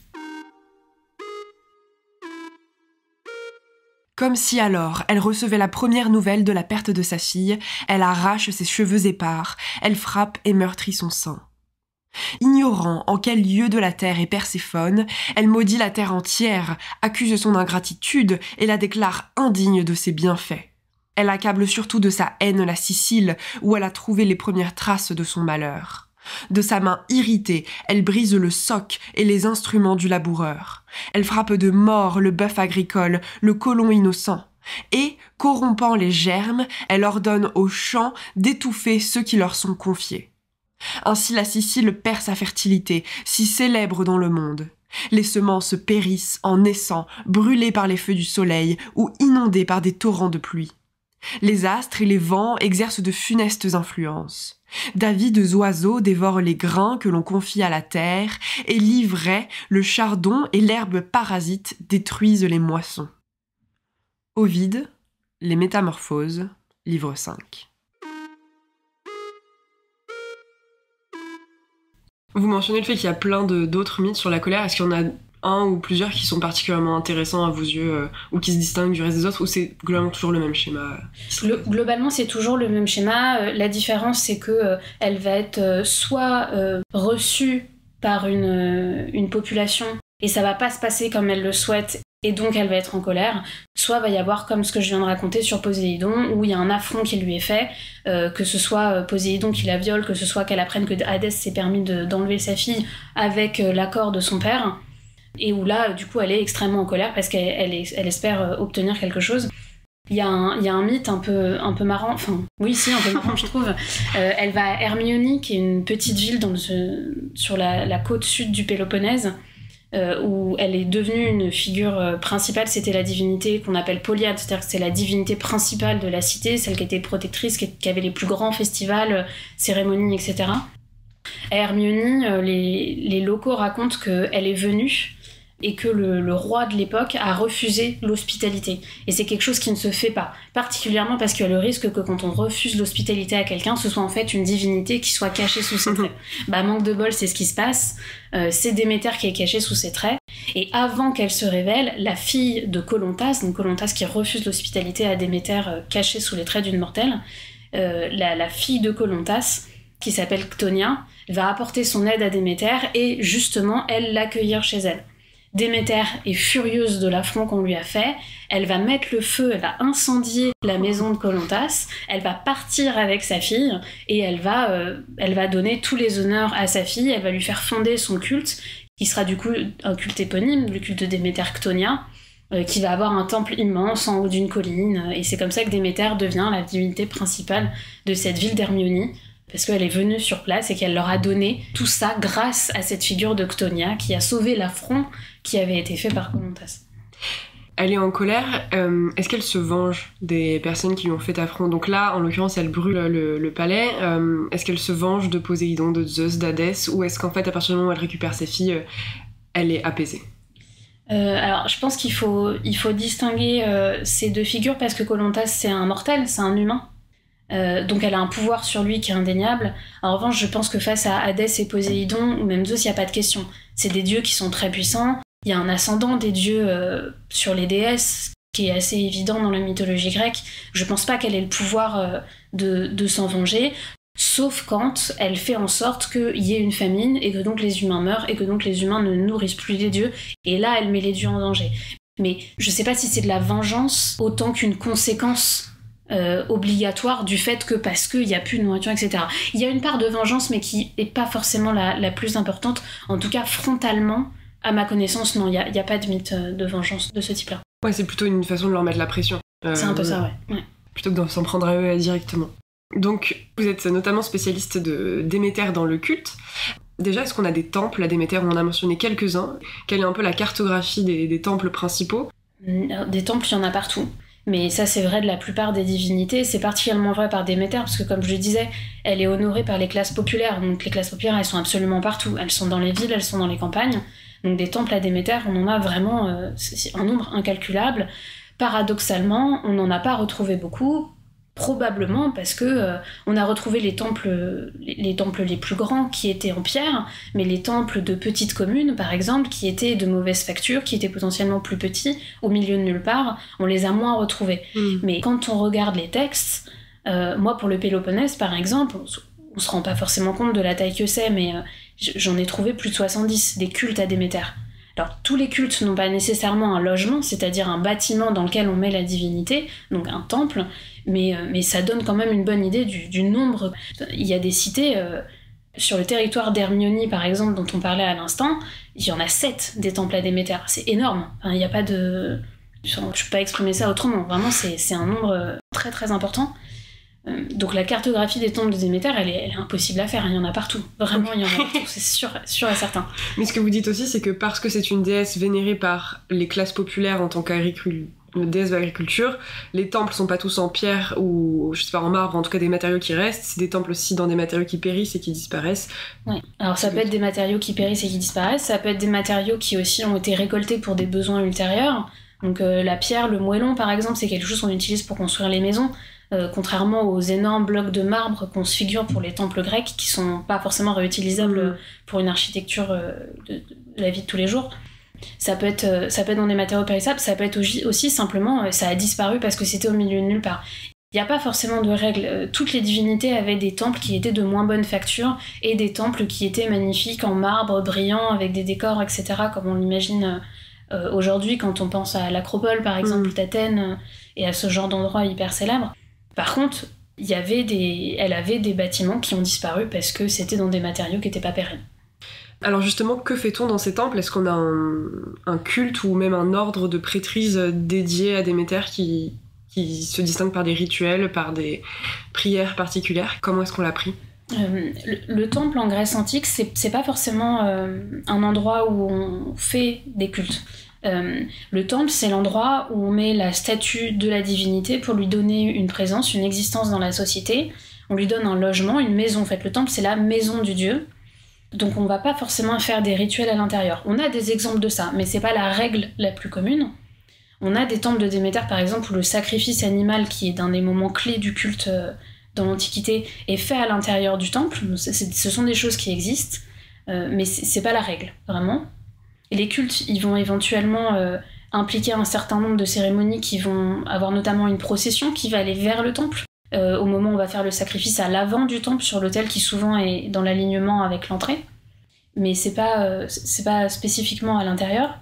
Comme si alors elle recevait la première nouvelle de la perte de sa fille, elle arrache ses cheveux épars, elle frappe et meurtrit son sein. Ignorant en quel lieu de la terre est Perséphone, elle maudit la terre entière, accuse son ingratitude et la déclare indigne de ses bienfaits. Elle accable surtout de sa haine la Sicile, où elle a trouvé les premières traces de son malheur. De sa main irritée, elle brise le soc et les instruments du laboureur. Elle frappe de mort le bœuf agricole, le colon innocent. Et, corrompant les germes, elle ordonne aux champs d'étouffer ceux qui leur sont confiés. Ainsi la Sicile perd sa fertilité, si célèbre dans le monde. Les semences périssent en naissant, brûlées par les feux du soleil ou inondées par des torrents de pluie. Les astres et les vents exercent de funestes influences. D'avides oiseaux dévorent les grains que l'on confie à la terre, et l'ivraie, le chardon et l'herbe parasite détruisent les moissons. Ovide, Les Métamorphoses, livre 5. Vous mentionnez le fait qu'il y a plein d'autres mythes sur la colère. Est-ce qu'il y en a un ou plusieurs qui sont particulièrement intéressants à vos yeux ou qui se distinguent du reste des autres, ou c'est globalement toujours le même schéma? Globalement, c'est toujours le même schéma. La différence, c'est que elle va être soit reçue par une population et ça va pas se passer comme elle le souhaite et donc elle va être en colère, soit va y avoir comme ce que je viens de raconter sur Poséidon où il y a un affront qui lui est fait, que ce soit Poséidon qui la viole, que ce soit qu'elle apprenne que Hadès s'est permis d'enlever sa fille avec l'accord de son père, et où là, du coup, elle est extrêmement en colère parce qu'elle espère obtenir quelque chose. Il y a un mythe un peu marrant, enfin, oui, si, un peu marrant, je trouve. Elle va à Hermione, qui est une petite ville sur la côte sud du Péloponnèse, où elle est devenue une figure principale. C'était la divinité qu'on appelle Polyade, c'est-à-dire que c'est la divinité principale de la cité, celle qui était protectrice, qui avait les plus grands festivals, cérémonies, etc. À Hermione, les locaux racontent qu'elle est venue et que le roi de l'époque a refusé l'hospitalité. Et c'est quelque chose qui ne se fait pas, particulièrement parce qu'il y a le risque que quand on refuse l'hospitalité à quelqu'un, ce soit en fait une divinité qui soit cachée sous ses traits. Manque de bol, c'est ce qui se passe. C'est Déméter qui est cachée sous ses traits. Et avant qu'elle se révèle, la fille de Kolontas, donc Kolontas qui refuse l'hospitalité à Déméter cachée sous les traits d'une mortelle, la fille de Kolontas, qui s'appelle Ctonia, va apporter son aide à Déméter et justement, elle l'accueillir chez elle. Déméter est furieuse de l'affront qu'on lui a fait, elle va mettre le feu, elle va incendier la maison de Kolontas, elle va partir avec sa fille et elle va donner tous les honneurs à sa fille, elle va lui faire fonder son culte, qui sera du coup un culte éponyme, le culte de Déméter Ctonia, qui va avoir un temple immense en haut d'une colline, et c'est comme ça que Déméter devient la divinité principale de cette ville d'Hermionie, parce qu'elle est venue sur place et qu'elle leur a donné tout ça grâce à cette figure de Ctonia qui a sauvé l'affront qui avait été fait par Kolontas. Elle est en colère, est-ce qu'elle se venge des personnes qui lui ont fait affront? Donc là, en l'occurrence, elle brûle le palais. Est-ce qu'elle se venge de Poséidon, de Zeus, d'Hadès, ou est-ce qu'en fait, à partir du moment où elle récupère ses filles, elle est apaisée? Alors, je pense qu'il faut distinguer ces deux figures parce que Kolontas, c'est un mortel, c'est un humain. Donc elle a un pouvoir sur lui qui est indéniable. En revanche, je pense que face à Hadès et Poséidon, ou même Zeus, il n'y a pas de question. C'est des dieux qui sont très puissants. Il y a un ascendant des dieux sur les déesses qui est assez évident dans la mythologie grecque. Je pense pas qu'elle ait le pouvoir de s'en venger, sauf quand elle fait en sorte qu'il y ait une famine et que donc les humains meurent et que donc les humains ne nourrissent plus les dieux. Et là, elle met les dieux en danger. Mais je sais pas si c'est de la vengeance autant qu'une conséquence obligatoire du fait que parce qu'il n'y a plus de nourriture, etc. Il y a une part de vengeance, mais qui n'est pas forcément la plus importante. En tout cas, frontalement, à ma connaissance, non, il n'y a pas de mythe de vengeance de ce type-là. Ouais, c'est plutôt une façon de leur mettre la pression. C'est un peu ça, ouais. Plutôt que de s'en prendre à eux directement. Donc, vous êtes notamment spécialiste de Déméter dans le culte. Déjà, est-ce qu'on a des temples à Déméter? On en a mentionné quelques-uns. Quelle est un peu la cartographie des temples principaux? Des temples, il y en a partout. Mais ça, c'est vrai de la plupart des divinités. C'est particulièrement vrai par Déméter, parce que comme je le disais, elle est honorée par les classes populaires. Donc les classes populaires, elles sont absolument partout. Elles sont dans les villes, elles sont dans les campagnes. Donc des temples à Déméter, on en a vraiment c'est un nombre incalculable. Paradoxalement, on n'en a pas retrouvé beaucoup, probablement parce que on a retrouvé les temples les plus grands qui étaient en pierre, mais les temples de petites communes, par exemple, qui étaient de mauvaise facture, qui étaient potentiellement plus petits, au milieu de nulle part, on les a moins retrouvés. Mais quand on regarde les textes, moi pour le Péloponnèse, par exemple, on se rend pas forcément compte de la taille que c'est, mais j'en ai trouvé plus de 70, des cultes à Déméter. Alors, tous les cultes n'ont pas nécessairement un logement, c'est-à-dire un bâtiment dans lequel on met la divinité, donc un temple, mais ça donne quand même une bonne idée du nombre. Il y a des cités, sur le territoire d'Hermionie, par exemple, dont on parlait à l'instant, il y en a 7 des temples à Déméter. C'est énorme. Enfin, il n'y a pas de... Je ne peux pas exprimer ça autrement. Vraiment, c'est un nombre très très important. Donc la cartographie des temples de Déméter, elle est impossible à faire, il y en a partout. Vraiment, il y en a partout, c'est sûr et certain. Mais ce que vous dites aussi, c'est que parce que c'est une déesse vénérée par les classes populaires en tant déesse de l'agriculture, les temples sont pas tous en pierre ou, je sais pas, en marbre, en tout cas des matériaux qui restent, c'est des temples aussi dans des matériaux qui périssent et qui disparaissent. Ouais. Alors ça peut être des matériaux qui périssent et qui disparaissent, ça peut être des matériaux qui aussi ont été récoltés pour des besoins ultérieurs. Donc la pierre, le moellon par exemple, c'est quelque chose qu'on utilise pour construire les maisons. Contrairement aux énormes blocs de marbre qu'on se figure pour les temples grecs, qui sont pas forcément réutilisables pour une architecture de la vie de tous les jours. Ça peut être dans des matériaux périssables, ça peut être aussi simplement, ça a disparu parce que c'était au milieu de nulle part. Il n'y a pas forcément de règles. Toutes les divinités avaient des temples qui étaient de moins bonne facture et des temples qui étaient magnifiques en marbre, brillant, avec des décors, etc., comme on l'imagine aujourd'hui quand on pense à l'Acropole, par exemple, d'Athènes, et à ce genre d'endroits hyper célèbres. Par contre, elle avait des bâtiments qui ont disparu parce que c'était dans des matériaux qui n'étaient pas pérennes. Alors justement, que fait-on dans ces temples? Est-ce qu'on a un culte ou même un ordre de prêtrise dédié à Déméter qui se distingue par des rituels, par des prières particulières? Comment est-ce qu'on l'a pris? Le temple en Grèce antique, c'est pas forcément un endroit où on fait des cultes. Le temple, c'est l'endroit où on met la statue de la divinité pour lui donner une présence, une existence dans la société. On lui donne un logement, une maison. En fait, le temple, c'est la maison du dieu. Donc on va pas forcément faire des rituels à l'intérieur. On a des exemples de ça, mais c'est pas la règle la plus commune. On a des temples de Déméter, par exemple, où le sacrifice animal, qui est d'un des moments clés du culte dans l'Antiquité, est fait à l'intérieur du temple. Ce sont des choses qui existent, mais c'est pas la règle, vraiment. Et les cultes, ils vont éventuellement impliquer un certain nombre de cérémonies qui vont avoir notamment une procession qui va aller vers le temple. Au moment où on va faire le sacrifice à l'avant du temple, sur l'autel qui souvent est dans l'alignement avec l'entrée. Mais c'est pas spécifiquement à l'intérieur.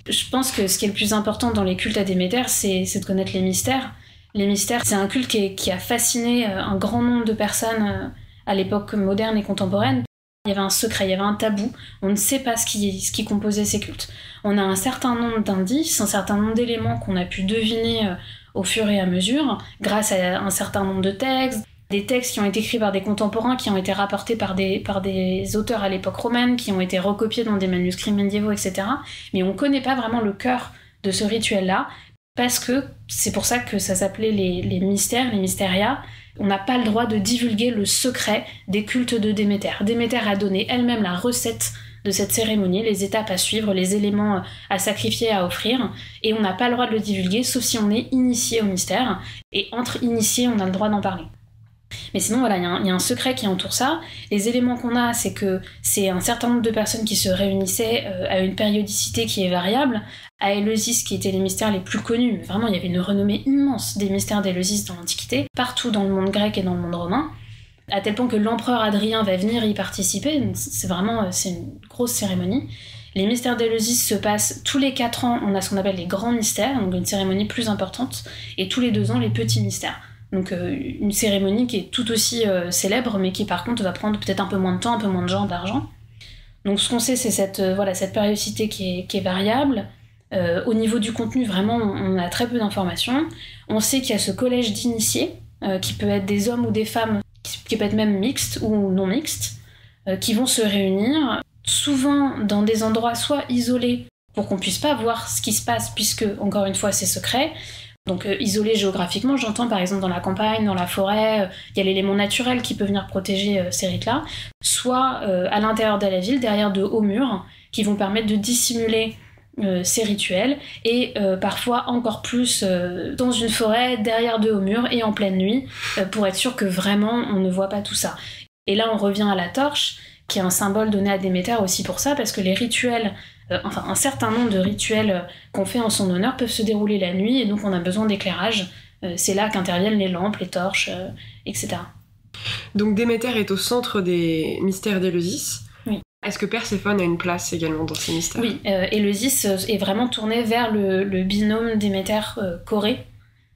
Je pense que ce qui est le plus important dans les cultes à Déméter, c'est de connaître les mystères. Les mystères, c'est un culte qui a fasciné un grand nombre de personnes à l'époque moderne et contemporaine. Il y avait un secret, il y avait un tabou. On ne sait pas ce qui composait ces cultes. On a un certain nombre d'indices, un certain nombre d'éléments qu'on a pu deviner au fur et à mesure, grâce à un certain nombre de textes, des textes qui ont été écrits par des contemporains, qui ont été rapportés par des auteurs à l'époque romaine, qui ont été recopiés dans des manuscrits médiévaux, etc. Mais on ne connaît pas vraiment le cœur de ce rituel-là, parce que c'est pour ça que ça s'appelait les mystères, les mystéria. On n'a pas le droit de divulguer le secret des cultes de Déméter. Déméter a donné elle-même la recette de cette cérémonie, les étapes à suivre, les éléments à sacrifier, à offrir, et on n'a pas le droit de le divulguer, sauf si on est initié au mystère, et entre initiés, on a le droit d'en parler. Mais sinon, voilà, il y a un secret qui entoure ça. Les éléments qu'on a, c'est que c'est un certain nombre de personnes qui se réunissaient à une périodicité qui est variable. À Éleusis, qui étaient les mystères les plus connus, mais vraiment, il y avait une renommée immense des mystères d'Éleusis dans l'Antiquité, partout dans le monde grec et dans le monde romain, à tel point que l'empereur Adrien va venir y participer. Donc c'est une grosse cérémonie. Les mystères d'Éleusis se passent tous les 4 ans, on a ce qu'on appelle les grands mystères, donc une cérémonie plus importante, et tous les 2 ans, les petits mystères. Donc une cérémonie qui est tout aussi célèbre, mais qui par contre va prendre peut-être un peu moins de temps, un peu moins de gens, d'argent. Donc ce qu'on sait, c'est cette périodicité qui est variable. Au niveau du contenu, vraiment, on a très peu d'informations. On sait qu'il y a ce collège d'initiés, qui peut être des hommes ou des femmes, qui peut être même mixte ou non mixte, qui vont se réunir, souvent dans des endroits soit isolés, pour qu'on puisse pas voir ce qui se passe, puisque, encore une fois, c'est secret. Donc isolé géographiquement, j'entends par exemple dans la campagne, dans la forêt, il y a l'élément naturel qui peut venir protéger ces rites-là, soit à l'intérieur de la ville, derrière de hauts murs, qui vont permettre de dissimuler ces rituels, et parfois encore plus dans une forêt, derrière de hauts murs, et en pleine nuit, pour être sûr que vraiment on ne voit pas tout ça. Et là on revient à la torche, qui est un symbole donné à Déméter aussi pour ça, parce que les rituels, un certain nombre de rituels qu'on fait en son honneur peuvent se dérouler la nuit, et donc on a besoin d'éclairage. C'est là qu'interviennent les lampes, les torches, etc. Donc Déméter est au centre des mystères d'Éleusis. Oui. Est-ce que Perséphone a une place également dans ces mystères ? Oui, Éleusis est vraiment tourné vers le binôme Déméter-Corée.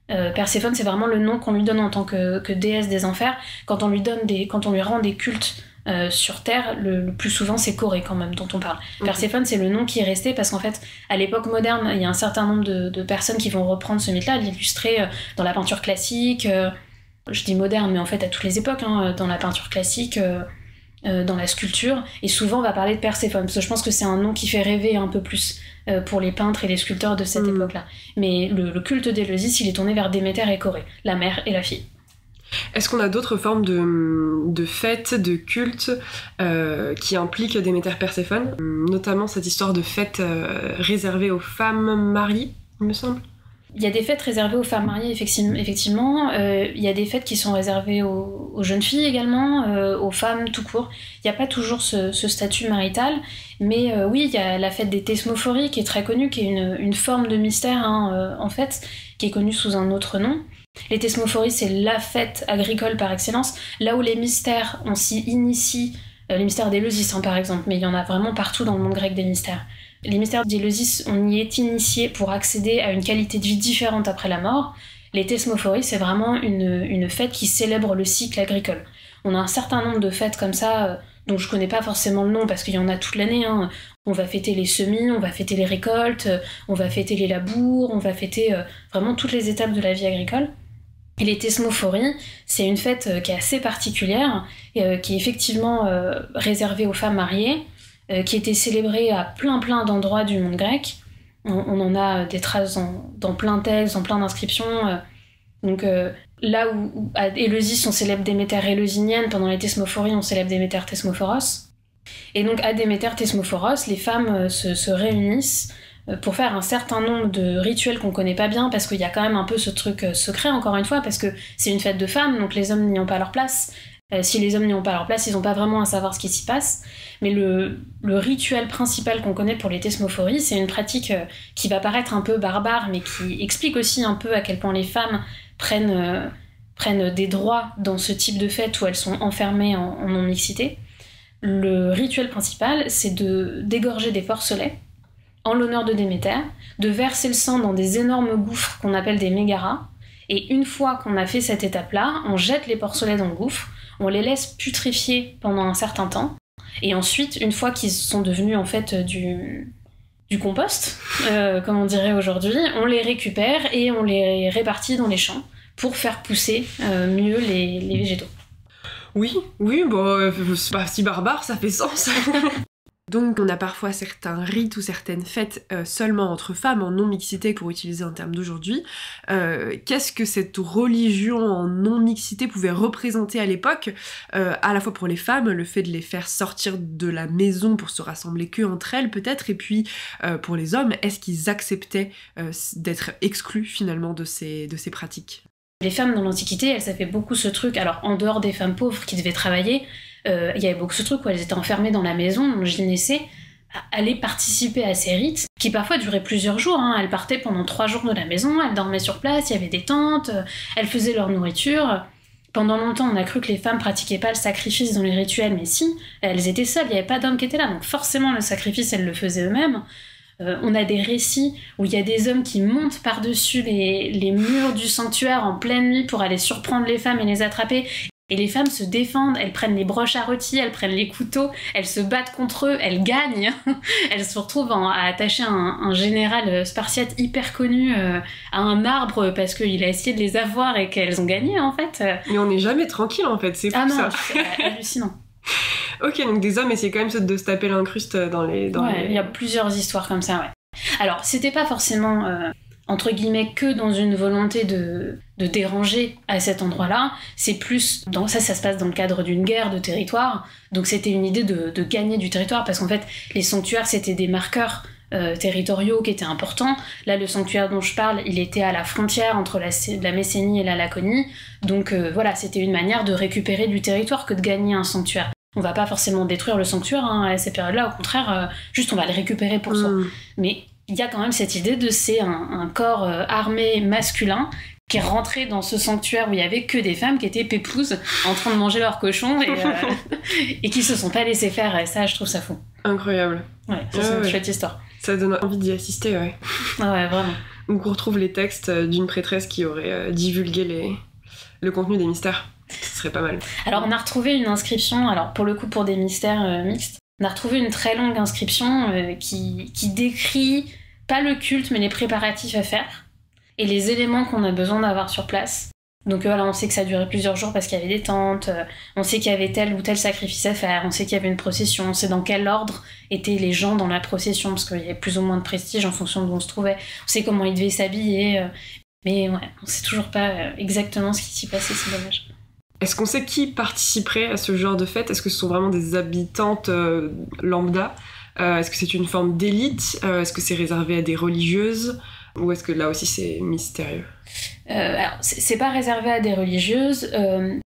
Perséphone, c'est vraiment le nom qu'on lui donne en tant que déesse des enfers. Quand on lui rend des cultes sur Terre, le plus souvent c'est Corée quand même dont on parle. Okay. Perséphone, c'est le nom qui est resté parce qu'en fait, à l'époque moderne, il y a un certain nombre de personnes qui vont reprendre ce mythe-là, l'illustrer dans la peinture classique, je dis moderne, mais en fait à toutes les époques, dans la peinture classique, dans la sculpture, et souvent on va parler de Perséphone, parce que je pense que c'est un nom qui fait rêver un peu plus pour les peintres et les sculpteurs de cette époque-là. Mais le culte d'Éleusis, il est tourné vers Déméter et Corée, la mère et la fille. Est-ce qu'on a d'autres formes de fêtes, de cultes qui impliquent Déméter-Perséphone, notamment cette histoire de fête réservée aux femmes mariées, il me semble ? Il y a des fêtes réservées aux femmes mariées, effectivement. Il y a des fêtes qui sont réservées aux jeunes filles également, aux femmes tout court. Il n'y a pas toujours ce statut marital, mais oui, il y a la fête des thesmophories qui est très connue, qui est une forme de mystère, en fait, qui est connue sous un autre nom. Les thesmophories, c'est la fête agricole par excellence, là où les mystères, on s'y initie, les mystères d'Éleusis par exemple, mais il y en a vraiment partout dans le monde grec des mystères. Les mystères d'Éleusis, on y est initié pour accéder à une qualité de vie différente après la mort. Les thesmophories, c'est vraiment une fête qui célèbre le cycle agricole. On a un certain nombre de fêtes comme ça, dont je connais pas forcément le nom parce qu'il y en a toute l'année. On va fêter les semis, on va fêter les récoltes, on va fêter les labours, on va fêter vraiment toutes les étapes de la vie agricole. Et les thesmophories, c'est une fête qui est assez particulière, qui est effectivement réservée aux femmes mariées, qui était célébrée à plein d'endroits du monde grec. On en a des traces dans plein de textes, dans plein d'inscriptions. Donc là où à Éleusis on célèbre Déméter éleusinienne, pendant les thesmophories on célèbre Déméter thesmophoros. Et donc à Déméter Thesmophoros, les femmes se réunissent pour faire un certain nombre de rituels qu'on connaît pas bien, parce qu'il y a quand même un peu ce truc secret, encore une fois, parce que c'est une fête de femmes, donc les hommes n'y ont pas leur place. Si les hommes n'y ont pas leur place, ils n'ont pas vraiment à savoir ce qui s'y passe. Mais le rituel principal qu'on connaît pour les thesmophories, c'est une pratique qui va paraître un peu barbare, mais qui explique aussi un peu à quel point les femmes prennent des droits dans ce type de fête où elles sont enfermées en non-mixité. Le rituel principal, c'est de d'égorger des porcelets en l'honneur de Déméter, de verser le sang dans des énormes gouffres qu'on appelle des mégaras, et une fois qu'on a fait cette étape-là, on jette les porcelets dans le gouffre, on les laisse putrifier pendant un certain temps, et ensuite, une fois qu'ils sont devenus en fait du compost, comme on dirait aujourd'hui, on les récupère et on les répartit dans les champs pour faire pousser mieux les végétaux. Oui, bon, c'est pas si barbare, ça fait sens. Donc on a parfois certains rites ou certaines fêtes seulement entre femmes en non-mixité, pour utiliser un terme d'aujourd'hui. Qu'est-ce que cette religion en non-mixité pouvait représenter à l'époque, à la fois pour les femmes, le fait de les faire sortir de la maison pour se rassembler que entre elles peut-être, et puis pour les hommes, est-ce qu'ils acceptaient d'être exclus finalement de ces pratiques ? Les femmes dans l'Antiquité, elles avaient beaucoup ce truc, alors en dehors des femmes pauvres qui devaient travailler, il y avait beaucoup ce truc où elles étaient enfermées dans la maison, donc gynécées, à aller participer à ces rites, qui parfois duraient plusieurs jours, hein. Elles partaient pendant 3 jours de la maison, elles dormaient sur place, il y avait des tentes, elles faisaient leur nourriture. Pendant longtemps, on a cru que les femmes pratiquaient pas le sacrifice dans les rituels, mais si, elles étaient seules, il n'y avait pas d'hommes qui étaient là, donc forcément le sacrifice, elles le faisaient eux-mêmes. On a des récits où il y a des hommes qui montent par-dessus les murs du sanctuaire en pleine nuit pour aller surprendre les femmes et les attraper. Et les femmes se défendent, elles prennent les broches à rôti, elles prennent les couteaux, elles se battent contre eux, elles gagnent. Elles se retrouvent à attacher un général spartiate hyper connu à un arbre parce qu'il a essayé de les avoir et qu'elles ont gagné en fait. Mais on n'est jamais tranquille en fait, c'est fou ça. C'est hallucinant. Ok, donc des hommes essaient quand même de se taper l'incruste dans les... Il y a plusieurs histoires comme ça, ouais. Alors, c'était pas forcément, entre guillemets, que dans une volonté de déranger à cet endroit-là, c'est plus... Ça se passe dans le cadre d'une guerre de territoire, donc c'était une idée de gagner du territoire, parce qu'en fait, les sanctuaires, c'était des marqueurs territoriaux qui étaient importants. Là, le sanctuaire dont je parle, il était à la frontière entre la Messénie et la Laconie, donc voilà, c'était une manière de récupérer du territoire que de gagner un sanctuaire. On va pas forcément détruire le sanctuaire à ces périodes-là, au contraire, juste on va le récupérer pour soi. Mais il y a quand même cette idée de c'est un corps armé masculin qui est rentré dans ce sanctuaire où il y avait que des femmes qui étaient pépouses en train de manger leur cochon et qui se sont pas laissées faire. Et ça, je trouve ça fou. Incroyable. Ouais, c'est une chouette histoire. Ça donne envie d'y assister, ouais. Ah ouais, vraiment. Donc on retrouve les textes d'une prêtresse qui aurait divulgué le contenu des mystères. Ce serait pas mal. Alors on a retrouvé une inscription, alors pour le coup pour des mystères mixtes, on a retrouvé une très longue inscription qui décrit pas le culte mais les préparatifs à faire et les éléments qu'on a besoin d'avoir sur place. Donc voilà, on sait que ça durait plusieurs jours parce qu'il y avait des tentes, on sait qu'il y avait tel ou tel sacrifice à faire, on sait qu'il y avait une procession, on sait dans quel ordre étaient les gens dans la procession parce qu'il y avait plus ou moins de prestige en fonction d'où on se trouvait, on sait comment ils devaient s'habiller, mais ouais, on sait toujours pas exactement ce qui s'y passait, c'est dommage. Est-ce qu'on sait qui participerait à ce genre de fête ? Est-ce que ce sont vraiment des habitantes lambda ? Est-ce que c'est une forme d'élite ? Est-ce que c'est réservé à des religieuses ? Ou est-ce que là aussi c'est mystérieux ? Alors, c'est pas réservé à des religieuses.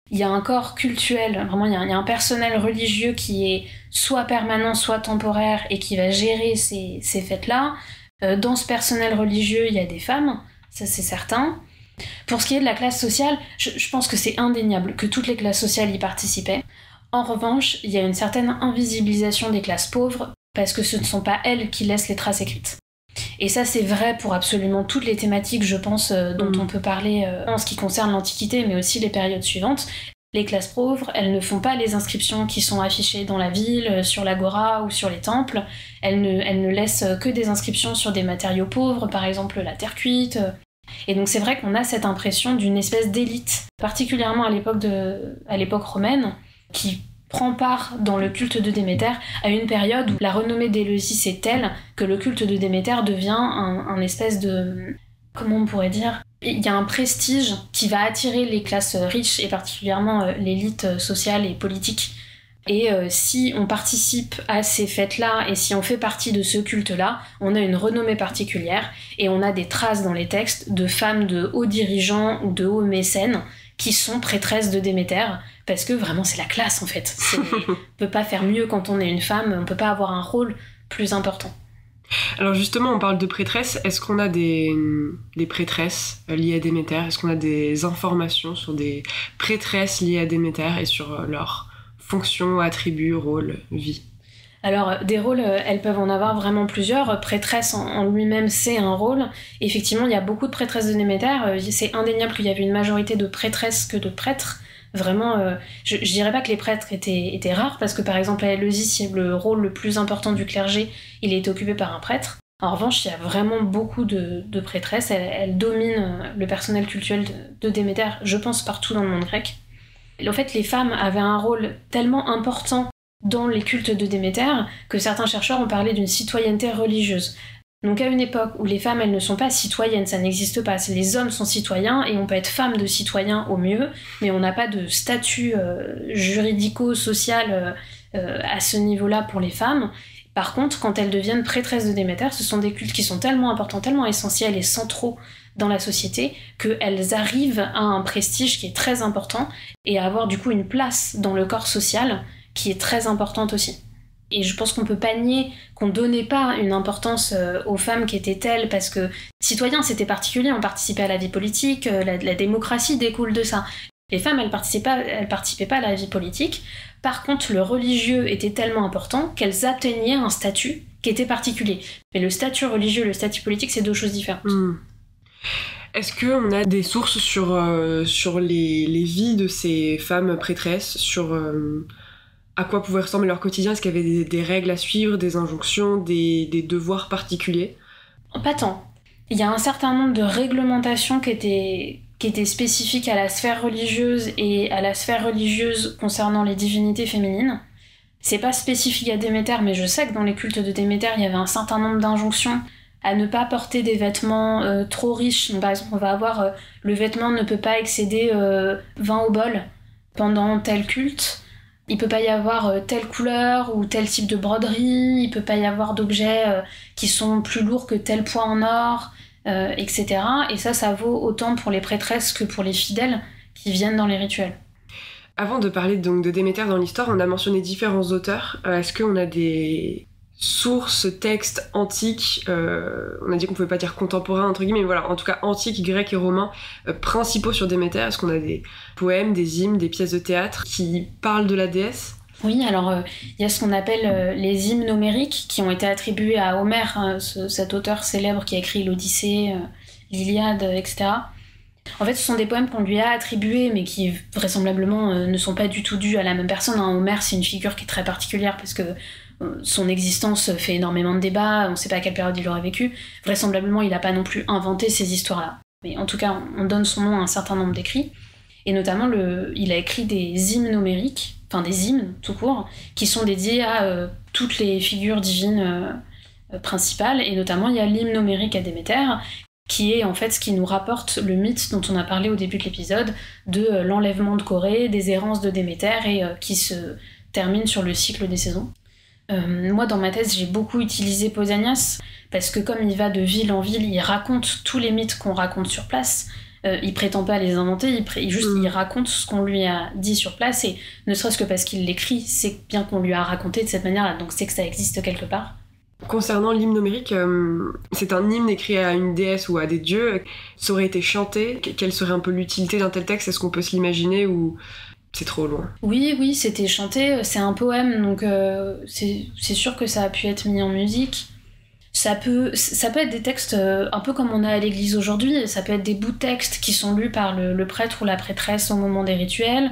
Il y a un corps cultuel, vraiment il y a un personnel religieux qui est soit permanent, soit temporaire et qui va gérer ces fêtes-là. Dans ce personnel religieux, il y a des femmes, ça c'est certain. Pour ce qui est de la classe sociale, je pense que c'est indéniable que toutes les classes sociales y participaient. En revanche, il y a une certaine invisibilisation des classes pauvres parce que ce ne sont pas elles qui laissent les traces écrites. Et ça, c'est vrai pour absolument toutes les thématiques, je pense, dont on peut parler en ce qui concerne l'Antiquité, mais aussi les périodes suivantes. Les classes pauvres, elles ne font pas les inscriptions qui sont affichées dans la ville, sur l'agora ou sur les temples. Elles ne laissent que des inscriptions sur des matériaux pauvres, par exemple la terre cuite. Et donc c'est vrai qu'on a cette impression d'une espèce d'élite, particulièrement à l'époque romaine, qui prend part dans le culte de Déméter à une période où la renommée d'Éleusis est telle que le culte de Déméter devient un espèce de... Comment on pourrait dire ? Il y a un prestige qui va attirer les classes riches et particulièrement l'élite sociale et politique Et si on participe à ces fêtes-là et si on fait partie de ce culte-là, on a une renommée particulière et on a des traces dans les textes de femmes de hauts dirigeants ou de hauts mécènes qui sont prêtresses de Déméter, parce que vraiment c'est la classe en fait. On peut pas faire mieux quand on est une femme, on peut pas avoir un rôle plus important. Alors justement, on parle de prêtresses. Est-ce qu'on a des prêtresses liées à Déméter ? Est-ce qu'on a des informations sur des prêtresses liées à Déméter et sur leur fonction, attributs, rôle, vie ? Alors, des rôles, elles peuvent en avoir vraiment plusieurs. Prêtresse en lui-même, c'est un rôle. Effectivement, il y a beaucoup de prêtresses de Déméter. C'est indéniable qu'il y avait une majorité de prêtresses que de prêtres. Vraiment, je dirais pas que les prêtres étaient rares, parce que par exemple, à Éleusis, le rôle le plus important du clergé, il est occupé par un prêtre. En revanche, il y a vraiment beaucoup de prêtresses. Elles dominent le personnel cultuel de Déméter, je pense, partout dans le monde grec. En fait, les femmes avaient un rôle tellement important dans les cultes de Déméter que certains chercheurs ont parlé d'une citoyenneté religieuse. Donc à une époque où les femmes, elles ne sont pas citoyennes, ça n'existe pas. Les hommes sont citoyens et on peut être femme de citoyen au mieux, mais on n'a pas de statut juridico-social à ce niveau-là pour les femmes. Par contre, quand elles deviennent prêtresses de Déméter, ce sont des cultes qui sont tellement importants, tellement essentiels et centraux dans la société, qu'elles arrivent à un prestige qui est très important et à avoir du coup une place dans le corps social qui est très importante aussi. Et je pense qu'on peut pas nier qu'on donnait pas une importance aux femmes qui étaient telles, parce que citoyens c'était particulier, on participait à la vie politique, la démocratie découle de ça. Les femmes elles participaient pas à la vie politique, par contre le religieux était tellement important qu'elles atteignaient un statut qui était particulier. Mais le statut religieux et le statut politique c'est deux choses différentes. Est-ce qu'on a des sources sur les vies de ces femmes prêtresses, sur à quoi pouvait ressembler leur quotidien ? Est-ce qu'il y avait des règles à suivre, des injonctions, des devoirs particuliers ? Pas tant. Il y a un certain nombre de réglementations qui étaient spécifiques à la sphère religieuse et à la sphère religieuse concernant les divinités féminines. C'est pas spécifique à Déméter, mais je sais que dans les cultes de Déméter, il y avait un certain nombre d'injonctions à ne pas porter des vêtements trop riches. Donc, par exemple, on va avoir le vêtement ne peut pas excéder 20 oboles pendant tel culte. Il peut pas y avoir telle couleur ou tel type de broderie, il peut pas y avoir d'objets qui sont plus lourds que tel poids en or, etc. Et ça vaut autant pour les prêtresses que pour les fidèles qui viennent dans les rituels. Avant de parler donc de Déméter dans l'histoire, on a mentionné différents auteurs. Est-ce qu'on a des sources, textes antiques, on a dit qu'on pouvait pas dire contemporains entre guillemets, mais voilà, en tout cas antiques, grecs et romains, principaux sur Déméter? Est-ce qu'on a des poèmes, des hymnes, des pièces de théâtre qui parlent de la déesse? Oui, alors il y a ce qu'on appelle les hymnes homériques qui ont été attribués à Homère, cet auteur célèbre qui a écrit l'Odyssée, l'Iliade, etc. En fait, ce sont des poèmes qu'on lui a attribués, mais qui vraisemblablement ne sont pas du tout dus à la même personne. Homère, c'est une figure qui est très particulière parce que son existence fait énormément de débats, on ne sait pas à quelle période il aurait vécu. Vraisemblablement, il n'a pas non plus inventé ces histoires-là. Mais en tout cas, on donne son nom à un certain nombre d'écrits. Et notamment, il a écrit des hymnes homériques, enfin des hymnes tout court, qui sont dédiés à toutes les figures divines principales. Et notamment, il y a l'hymne homérique à Déméter, qui est en fait ce qui nous rapporte le mythe dont on a parlé au début de l'épisode, de l'enlèvement de Corée, des errances de Déméter, et qui se termine sur le cycle des saisons. Moi, dans ma thèse, j'ai beaucoup utilisé Pausanias, parce que comme il va de ville en ville, il raconte tous les mythes qu'on raconte sur place. Il prétend pas les inventer, il raconte ce qu'on lui a dit sur place, et ne serait-ce que parce qu'il l'écrit, c'est bien qu'on lui a raconté de cette manière-là, donc c'est que ça existe quelque part. Concernant l'hymne homérique, c'est un hymne écrit à une déesse ou à des dieux. Ça aurait été chanté, quelle serait un peu l'utilité d'un tel texte? Est-ce qu'on peut se l'imaginer ou c'est trop loin? Oui, c'était chanté, c'est un poème, donc c'est sûr que ça a pu être mis en musique. Ça peut être des textes un peu comme on a à l'église aujourd'hui, ça peut être des bouts de textes qui sont lus par le prêtre ou la prêtresse au moment des rituels.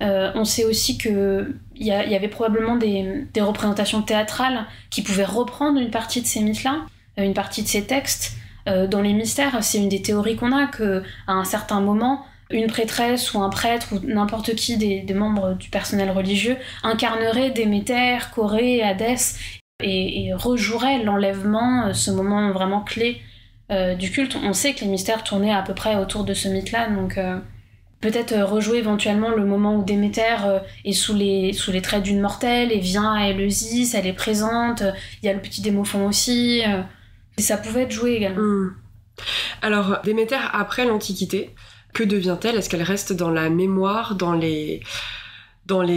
On sait aussi qu'il y avait probablement des représentations théâtrales qui pouvaient reprendre une partie de ces mythes-là, une partie de ces textes. Dans les mystères, c'est une des théories qu'on a, qu'à un certain moment, une prêtresse ou un prêtre ou n'importe qui des membres du personnel religieux incarnerait Déméter, Corée et Hadès et rejouerait l'enlèvement, ce moment vraiment clé du culte. On sait que les mystères tournaient à peu près autour de ce mythe-là, donc peut-être rejouer éventuellement le moment où Déméter est sous les traits d'une mortelle et vient à Éleusis, elle est présente, il y a le petit Démophon aussi, et ça pouvait être joué également. Alors, Déméter, après l'Antiquité, que devient-elle ? Est-ce qu'elle reste dans la mémoire, dans les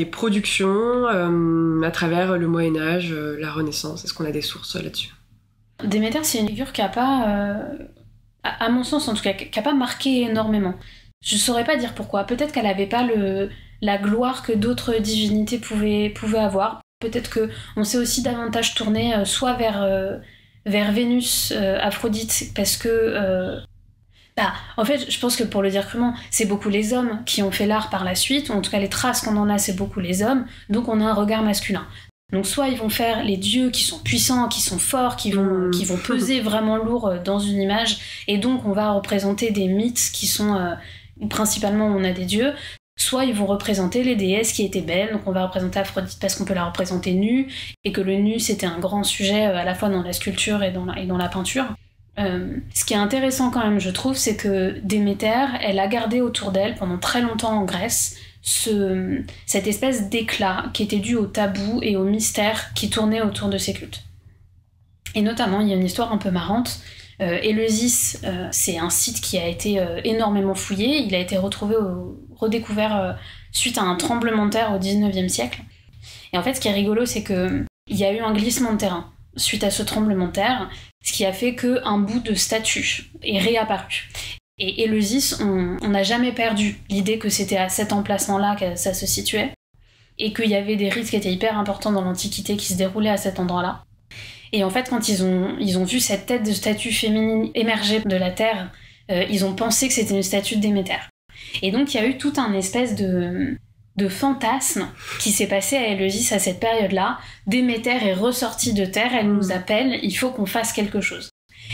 productions, à travers le Moyen-Âge, la Renaissance ? Est-ce qu'on a des sources là-dessus ? Déméter, c'est une figure qui n'a pas, à mon sens en tout cas, qui n'a pas marqué énormément. Je saurais pas dire pourquoi. Peut-être qu'elle n'avait pas la gloire que d'autres divinités pouvaient avoir. Peut-être qu'on s'est aussi davantage tourné soit vers Vénus, Aphrodite, parce que... en fait, je pense que pour le dire crûment, c'est beaucoup les hommes qui ont fait l'art par la suite, ou en tout cas les traces qu'on en a, c'est beaucoup les hommes, donc on a un regard masculin. Donc soit ils vont faire les dieux qui sont puissants, qui sont forts, qui vont peser vraiment lourd dans une image, et donc on va représenter des mythes qui sont... principalement on a des dieux, soit ils vont représenter les déesses qui étaient belles, donc on va représenter Aphrodite parce qu'on peut la représenter nue, et que le nu c'était un grand sujet à la fois dans la sculpture et dans la peinture. Ce qui est intéressant quand même, je trouve, c'est que Déméter, elle a gardé autour d'elle pendant très longtemps en Grèce cette espèce d'éclat qui était dû au tabou et au mystère qui tournait autour de ces cultes. Et notamment, il y a une histoire un peu marrante. Éleusis, c'est un site qui a été énormément fouillé. Il a été redécouvert suite à un tremblement de terre au 19e siècle. Et en fait, ce qui est rigolo, c'est qu'il y a eu un glissement de terrain suite à ce tremblement de terre, ce qui a fait qu'un bout de statue est réapparu. Et Éleusis, on n'a jamais perdu l'idée que c'était à cet emplacement-là que ça se situait, et qu'il y avait des rites qui étaient hyper importants dans l'Antiquité qui se déroulaient à cet endroit-là. Et en fait, quand ils ont vu cette tête de statue féminine émerger de la terre, ils ont pensé que c'était une statue de Déméter. Et donc, il y a eu tout un espèce de fantasme qui s'est passé à Éleusis à cette période-là. Déméter est ressortie de terre, elle nous appelle, il faut qu'on fasse quelque chose.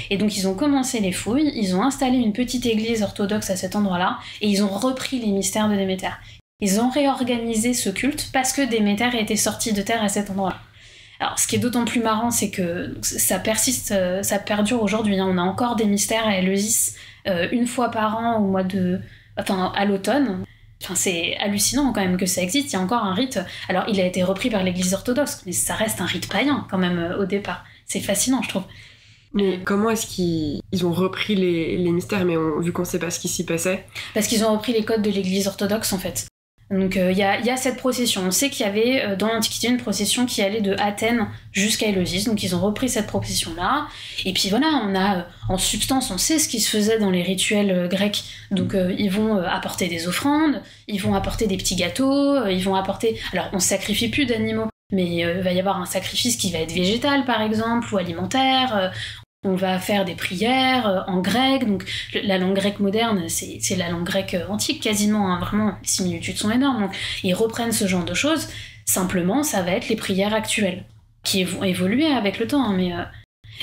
Et donc, ils ont commencé les fouilles, ils ont installé une petite église orthodoxe à cet endroit-là, et ils ont repris les mystères de Déméter. Ils ont réorganisé ce culte parce que Déméter était sortie de terre à cet endroit-là. Alors, ce qui est d'autant plus marrant, c'est que ça persiste, ça perdure aujourd'hui. On a encore des mystères à Éleusis une fois par an à l'automne. Enfin, c'est hallucinant quand même que ça existe. Il y a encore un rite. Alors, il a été repris par l'Église orthodoxe, mais ça reste un rite païen quand même au départ. C'est fascinant, je trouve. Mais comment est-ce qu'ils ont repris les mystères, mais vu qu'on sait pas ce qui s'y passait ? Parce qu'ils ont repris les codes de l'Église orthodoxe, en fait. Donc il y a cette procession. On sait qu'il y avait dans l'Antiquité une procession qui allait de Athènes jusqu'à Éleusis, donc ils ont repris cette procession-là. Et puis voilà, on a en substance, on sait ce qui se faisait dans les rituels grecs. Donc ils vont apporter des offrandes, ils vont apporter des petits gâteaux, ils vont apporter... Alors on sacrifie plus d'animaux, mais il va y avoir un sacrifice qui va être végétal par exemple, ou alimentaire. On va faire des prières en grec, donc la langue grecque moderne, c'est la langue grecque antique quasiment, hein, vraiment, les similitudes sont énormes. Donc ils reprennent ce genre de choses, simplement ça va être les prières actuelles, qui vont évoluer avec le temps. Hein,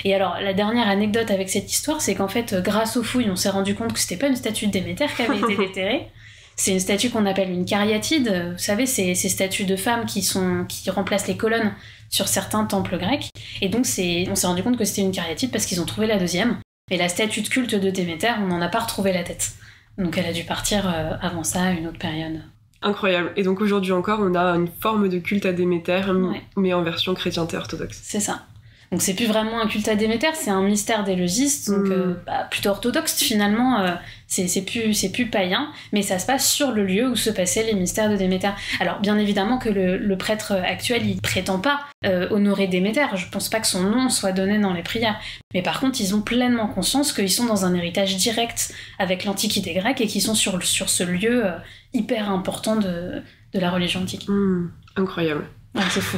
Et alors, la dernière anecdote avec cette histoire, c'est qu'en fait, grâce aux fouilles, on s'est rendu compte que c'était pas une statue de Déméter qui avait été déterrée, c'est une statue qu'on appelle une cariatide. Vous savez, ces statues de femmes qui remplacent les colonnes sur certains temples grecs. Et donc, on s'est rendu compte que c'était une cariatide parce qu'ils ont trouvé la deuxième. Mais la statue de culte de Déméter, on n'en a pas retrouvé la tête. Donc, elle a dû partir avant ça, à une autre période. Incroyable. Et donc, aujourd'hui encore, on a une forme de culte à Déméter, mais en version chrétienté orthodoxe. C'est ça. Donc c'est plus vraiment un culte à Déméter, c'est un mystère d'Éleusis, donc plutôt orthodoxe finalement, c'est plus païen, mais ça se passe sur le lieu où se passaient les mystères de Déméter. Alors bien évidemment que le prêtre actuel, il prétend pas honorer Déméter, je pense pas que son nom soit donné dans les prières, mais par contre ils ont pleinement conscience qu'ils sont dans un héritage direct avec l'Antiquité grecque et qu'ils sont sur ce lieu hyper important de la religion antique. Incroyable. Ouais, c'est fou.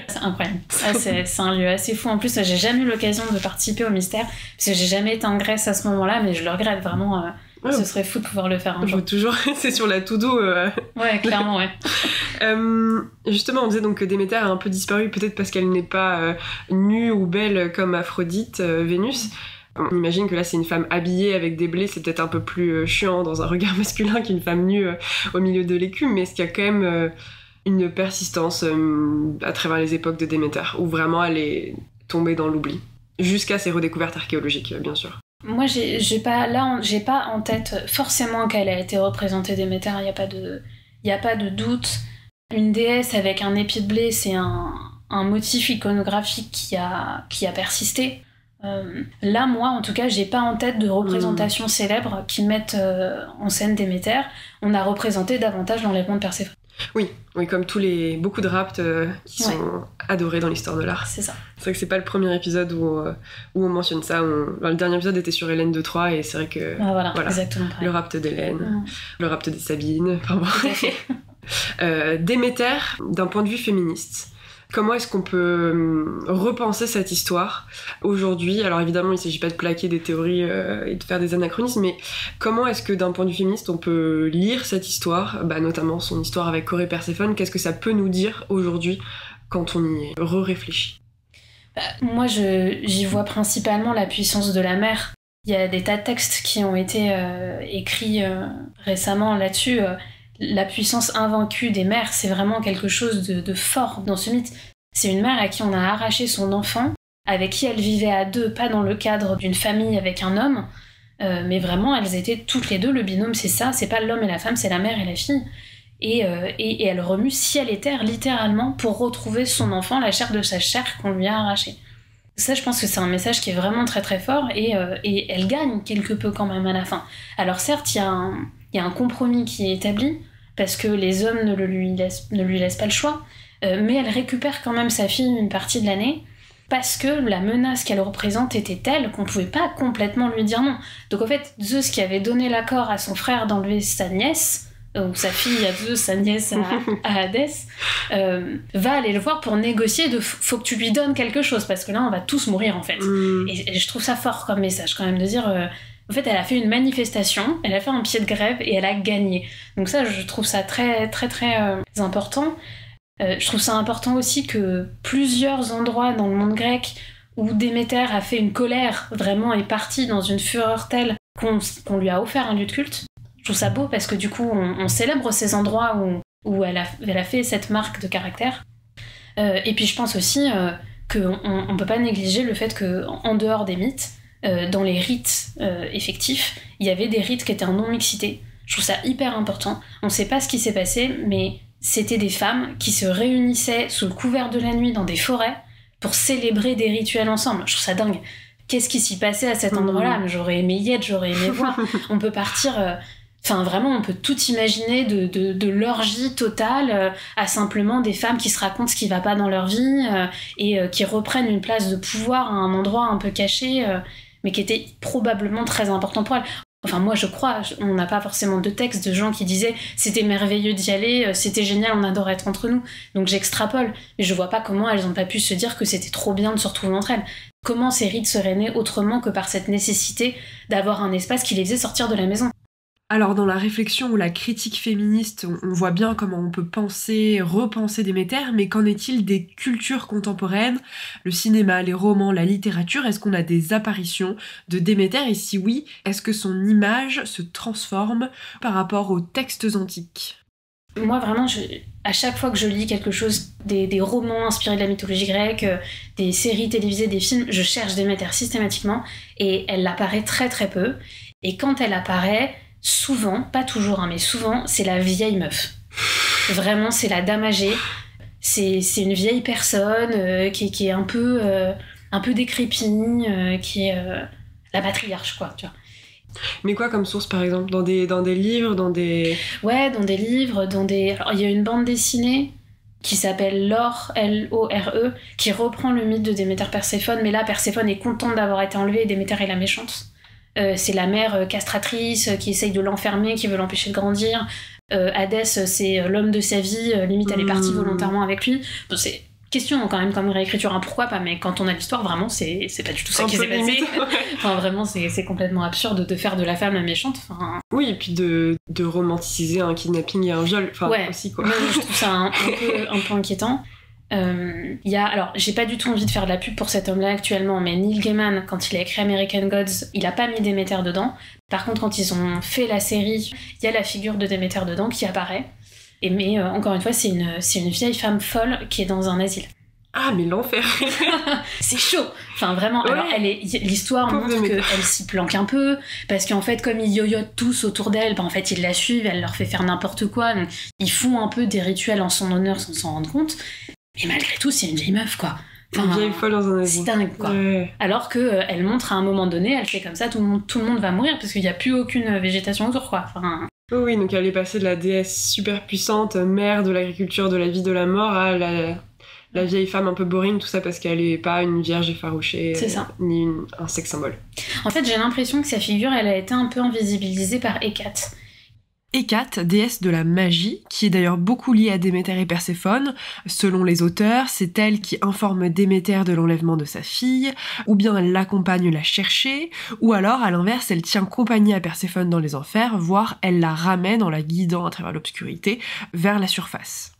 C'est incroyable. C'est un lieu assez fou. En plus, j'ai jamais eu l'occasion de participer au mystère, parce que j'ai jamais été en Grèce à ce moment-là, mais je le regrette vraiment. Ce serait fou de pouvoir le faire un jour. Toujours, c'est sur la to-do. Ouais, clairement, ouais. Justement, on disait donc que Déméter a un peu disparu, peut-être parce qu'elle n'est pas nue ou belle comme Aphrodite, Vénus. On imagine que là, c'est une femme habillée avec des blés, c'est peut-être un peu plus chiant dans un regard masculin qu'une femme nue au milieu de l'écume, mais est-ce qu'il y a quand même... une persistance à travers les époques de Déméter, où vraiment elle est tombée dans l'oubli, jusqu'à ses redécouvertes archéologiques, bien sûr. Moi, j'ai pas en tête forcément qu'elle a été représentée Déméter, il y a pas de doute. Une déesse avec un épi de blé, c'est un motif iconographique qui a persisté. Là, moi, en tout cas, j'ai pas en tête de représentations célèbres qui mettent en scène Déméter. On a représenté davantage l'enlèvement de Perséphone. Oui, comme beaucoup de rapts qui sont adorés dans l'histoire de l'art. C'est ça. C'est vrai que c'est pas le premier épisode où on mentionne ça. Le dernier épisode était sur Hélène de Troie et c'est vrai que voilà. Exactement pareil. Le rapt d'Hélène, le rapt des Sabines, enfin bon. Tout à fait. Déméter, d'un point de vue féministe, comment est-ce qu'on peut repenser cette histoire aujourd'hui ? Alors évidemment, il ne s'agit pas de plaquer des théories et de faire des anachronismes, mais comment est-ce que d'un point de vue féministe, on peut lire cette histoire, notamment son histoire avec Corée Perséphone ? Qu'est-ce que ça peut nous dire aujourd'hui quand on y réfléchit ? Moi, j'y vois principalement la puissance de la mère. Il y a des tas de textes qui ont été écrits récemment là-dessus. La puissance invaincue des mères, c'est vraiment quelque chose de fort dans ce mythe. C'est une mère à qui on a arraché son enfant, avec qui elle vivait à deux, pas dans le cadre d'une famille avec un homme, mais vraiment elles étaient toutes les deux, le binôme c'est ça, c'est pas l'homme et la femme, c'est la mère et la fille. Et elle remue ciel et terre, littéralement, pour retrouver son enfant, la chair de sa chair qu'on lui a arrachée. Ça, je pense que c'est un message qui est vraiment très très fort, et elle gagne quelque peu quand même à la fin. Alors certes, il y a un compromis qui est établi, parce que les hommes ne lui laissent pas le choix, mais elle récupère quand même sa fille une partie de l'année, parce que la menace qu'elle représente était telle qu'on pouvait pas complètement lui dire non. Donc en fait, Zeus, qui avait donné l'accord à son frère d'enlever sa nièce, ou sa fille à Zeus, sa nièce à Hadès, va aller le voir pour négocier de faut que tu lui donnes quelque chose, parce que là on va tous mourir en fait. Et je trouve ça fort comme message quand même, de dire... En fait, elle a fait une manifestation, elle a fait un pied de grève et elle a gagné. Donc ça, je trouve ça très, très, très important. Je trouve ça important aussi que plusieurs endroits dans le monde grec où Déméter a fait une colère, vraiment est partie dans une fureur telle qu'on lui a offert un lieu de culte. Je trouve ça beau parce que du coup, on célèbre ces endroits où elle a fait cette marque de caractère. Et puis je pense aussi qu'on peut pas négliger le fait qu'en dehors des mythes, dans les rites effectifs, il y avait des rites qui étaient en non-mixité. Je trouve ça hyper important. On sait pas ce qui s'est passé, mais c'était des femmes qui se réunissaient sous le couvert de la nuit dans des forêts pour célébrer des rituels ensemble. Je trouve ça dingue. Qu'est-ce qui s'y passait à cet endroit-là ? J'aurais aimé y être, j'aurais aimé voir. On peut partir... Enfin, vraiment, on peut tout imaginer de l'orgie totale à simplement des femmes qui se racontent ce qui va pas dans leur vie et qui reprennent une place de pouvoir à un endroit un peu caché, mais qui était probablement très important pour elles. Enfin, moi, je crois, on n'a pas forcément de texte de gens qui disaient « c'était merveilleux d'y aller, c'était génial, on adore être entre nous ». Donc j'extrapole, mais je vois pas comment elles ont pas pu se dire que c'était trop bien de se retrouver entre elles. Comment ces rites seraient nés autrement que par cette nécessité d'avoir un espace qui les faisait sortir de la maison ? Alors dans la réflexion ou la critique féministe, on voit bien comment on peut repenser Déméter, mais qu'en est-il des cultures contemporaines, le cinéma, les romans, la littérature? Est-ce qu'on a des apparitions de Déméter? Et si oui, est-ce que son image se transforme par rapport aux textes antiques? Moi vraiment, à chaque fois que je lis quelque chose, des romans inspirés de la mythologie grecque, des séries télévisées, des films, je cherche Déméter systématiquement, et elle apparaît très très peu, et quand elle apparaît, souvent, pas toujours, mais souvent, c'est la vieille meuf. Vraiment, c'est la dame âgée. C'est une vieille personne qui est un peu décrépite, qui est la patriarche, quoi, tu vois. Mais quoi comme source, par exemple ? Dans des livres, dans des... Ouais, dans des livres, Alors, il y a une bande dessinée qui s'appelle Lore, L-O-R-E, qui reprend le mythe de Déméter Perséphone, mais là, Perséphone est contente d'avoir été enlevée et Déméter est la méchante. C'est la mère castratrice qui essaye de l'enfermer, qui veut l'empêcher de grandir. Hadès, c'est l'homme de sa vie, limite elle est partie volontairement avec lui. Donc, c'est question quand même comme réécriture, hein, pourquoi pas, mais quand on a l'histoire, vraiment, c'est pas du tout ça qui s'est passé. Enfin, vraiment, c'est complètement absurde de faire de la femme la méchante. Enfin... Oui, et puis de romanticiser un kidnapping et un viol, ouais, aussi, quoi. Moi, je trouve ça un peu inquiétant. Alors, j'ai pas du tout envie de faire de la pub pour cet homme-là actuellement, mais Neil Gaiman, quand il a écrit American Gods, il a pas mis Déméter dedans. Par contre, quand ils ont fait la série, il y a la figure de Déméter dedans qui apparaît. Mais encore une fois, c'est une vieille femme folle qui est dans un asile. Ah, mais l'enfer. C'est chaud. Enfin, vraiment. Ouais. Alors, l'histoire Pauvre montre Déméter. qu'elle s'y planque un peu, parce qu'en fait, comme ils yoyotent tous autour d'elle, en fait, ils la suivent, elle leur fait faire n'importe quoi. Donc, ils font un peu des rituels en son honneur sans s'en rendre compte. Mais malgré tout, c'est une vieille meuf, quoi. Une vieille folle dans un C'est asile. dingue, quoi. Ouais. Alors que elle montre à un moment donné, elle fait comme ça, tout le monde va mourir, parce qu'il n'y a plus aucune végétation autour, quoi. Enfin, Oui, donc elle est passée de la déesse super puissante, mère de l'agriculture, de la vie, de la mort, à la vieille femme un peu boring, tout ça parce qu'elle est pas une vierge effarouchée, C'est ça. ni un sex symbole. en fait, j'ai l'impression que sa figure, elle a été un peu invisibilisée par Hécate. Hécate, déesse de la magie, qui est d'ailleurs beaucoup liée à Déméter et Perséphone. Selon les auteurs, c'est elle qui informe Déméter de l'enlèvement de sa fille, ou bien elle l'accompagne la chercher, ou alors, à l'inverse, elle tient compagnie à Perséphone dans les enfers, voire elle la ramène en la guidant à travers l'obscurité vers la surface.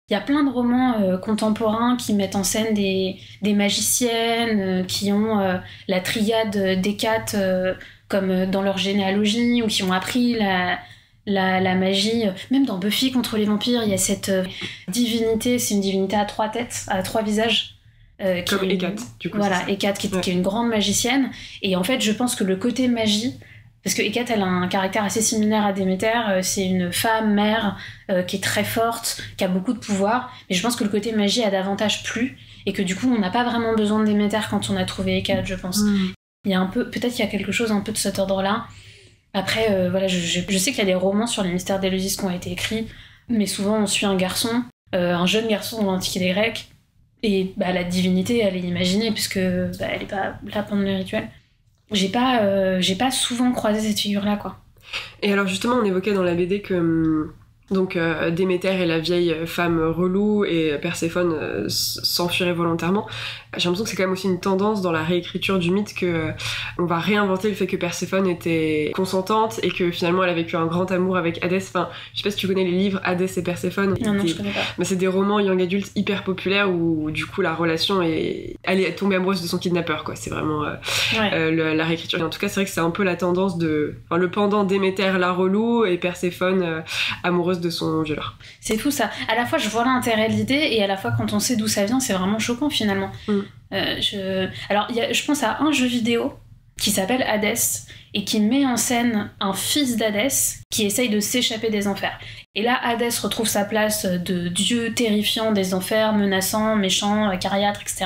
Il y a plein de romans contemporains qui mettent en scène des magiciennes, qui ont la triade d'Hécate comme dans leur généalogie, ou qui ont appris la magie. Même dans Buffy contre les vampires, il y a cette divinité, c'est une divinité à 3 têtes, à 3 visages. Qui Comme est- Hécate, du coup. Voilà, c'est ça. Hécate, qui Ouais. est une grande magicienne. Et en fait, je pense que le côté magie, parce que Hécate, elle a un caractère assez similaire à Déméter, c'est une femme, mère, qui est très forte, qui a beaucoup de pouvoir, mais je pense que le côté magie a davantage plu, et que du coup, on n'a pas vraiment besoin de Déméter quand on a trouvé Hécate, je pense. Mm. Il y a un peu, peut-être qu'il y a quelque chose un peu de cet ordre-là. Après, voilà, je sais qu'il y a des romans sur les mystères d'Éleusis qui ont été écrits, mais souvent on suit un garçon, un jeune garçon dans l'Antiquité grecque, et la divinité, elle est imaginée, puisque elle est pas là pendant le rituel. J'ai pas souvent croisé cette figure-là, quoi. Et alors justement, on évoquait dans la BD que donc Déméter est la vieille femme relou et Perséphone s'enfuirait volontairement. J'ai l'impression que c'est quand même aussi une tendance dans la réécriture du mythe que on va réinventer le fait que Perséphone était consentante et que finalement elle a vécu un grand amour avec Hadès. Enfin, je sais pas si tu connais les livres Hadès et Perséphone. Non, je connais pas. Mais c'est des romans young adultes hyper populaires où du coup la relation elle est tombée amoureuse de son kidnappeur, quoi. C'est vraiment la réécriture. Et en tout cas, c'est vrai que c'est un peu la tendance le pendant Déméter la relou et Perséphone amoureuse de son violeur. C'est fou ça. À la fois, je vois l'intérêt de l'idée, et à la fois, quand on sait d'où ça vient, c'est vraiment choquant finalement. Alors, je pense à un jeu vidéo qui s'appelle Hadès et qui met en scène un fils d'Hadès qui essaye de s'échapper des enfers. Et là, Hadès retrouve sa place de dieu terrifiant des enfers, menaçant, méchant, acariâtre, etc.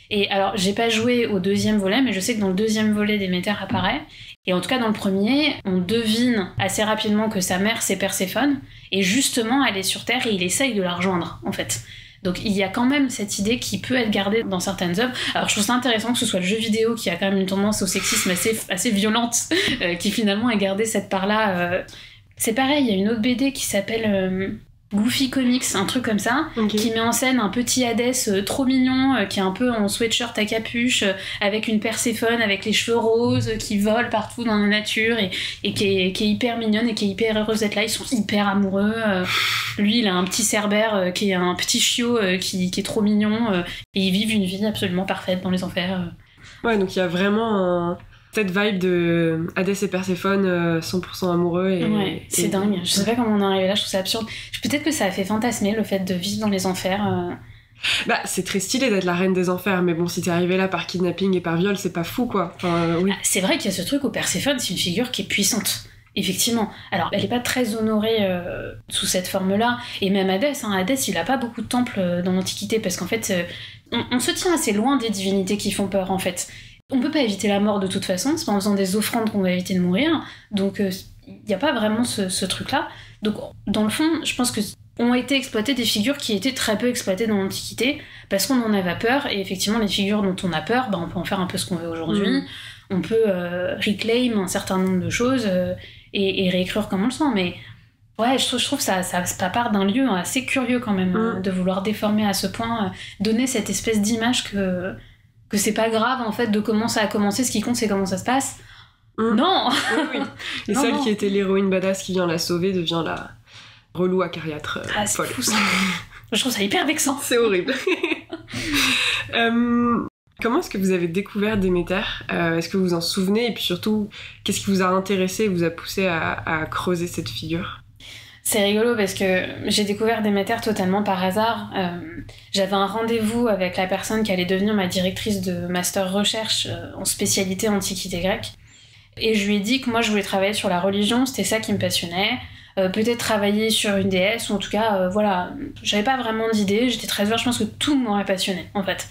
Et alors, j'ai pas joué au 2e volet, mais je sais que dans le 2e volet, Déméter apparaît. Et en tout cas, dans le premier, on devine assez rapidement que sa mère, c'est Perséphone. Et justement, elle est sur Terre et il essaye de la rejoindre, en fait. Donc il y a quand même cette idée qui peut être gardée dans certaines œuvres. Alors je trouve ça intéressant que ce soit le jeu vidéo qui a quand même une tendance au sexisme assez violente, qui finalement a gardé cette part-là. C'est pareil, il y a une autre BD qui s'appelle Goofy Comics, un truc comme ça, Okay. qui met en scène un petit Hadès trop mignon, qui est un peu en sweatshirt à capuche, avec une Perséphone avec les cheveux roses, qui vole partout dans la nature, et qui est hyper mignonne et qui est hyper heureuse d'être là. Ils sont hyper amoureux. Lui, il a un petit cerbère qui est un petit chiot qui est trop mignon, et ils vivent une vie absolument parfaite dans les enfers. Ouais, donc il y a vraiment cette vibe de Hadès et Perséphone 100% amoureux. Ouais, c'est dingue. Je sais pas comment on est arrivé là, je trouve ça absurde. Peut-être que ça a fait fantasmer le fait de vivre dans les enfers. Bah, c'est très stylé d'être la reine des enfers, mais bon, si t'es arrivé là par kidnapping et par viol, c'est pas fou, quoi. Enfin, oui. C'est vrai qu'il y a ce truc où Perséphone, c'est une figure qui est puissante. Effectivement. Alors, elle est pas très honorée sous cette forme-là. Et même Hadès, Hadès, il a pas beaucoup de temples dans l'Antiquité, parce qu'en fait, on se tient assez loin des divinités qui font peur, en fait. On peut pas éviter la mort de toute façon, c'est pas en faisant des offrandes qu'on va éviter de mourir. Donc, il n'y a pas vraiment ce truc-là. Donc, dans le fond, je pense que ont été exploitées des figures qui étaient très peu exploitées dans l'Antiquité, parce qu'on en avait peur, et effectivement, les figures dont on a peur, on peut en faire un peu ce qu'on veut aujourd'hui. On peut reclaim un certain nombre de choses et réécrire comme on le sent, mais ouais, je trouve ça part d'un lieu assez curieux quand même, de vouloir déformer à ce point, donner cette espèce d'image que c'est pas grave en fait de comment ça a commencé, ce qui compte c'est comment ça se passe. Non. Oui. Et Non, celle non. qui était l'héroïne badass qui vient la sauver devient la relou acariâtre C'est folle. fou ça. Je trouve ça hyper vexant. C'est horrible. Comment est-ce que vous avez découvert Déméter ? Est-ce que vous vous en souvenez ? Et puis surtout, qu'est-ce qui vous a intéressé et vous a poussé à creuser cette figure ? C'est rigolo parce que j'ai découvert Déméter totalement par hasard. J'avais un rendez-vous avec la personne qui allait devenir ma directrice de master recherche en spécialité antiquité grecque. Et je lui ai dit que moi je voulais travailler sur la religion, c'était ça qui me passionnait. Peut-être travailler sur une déesse, ou en tout cas, voilà, j'avais pas vraiment d'idée, j'étais très ouverte, je pense que tout m'aurait passionné en fait.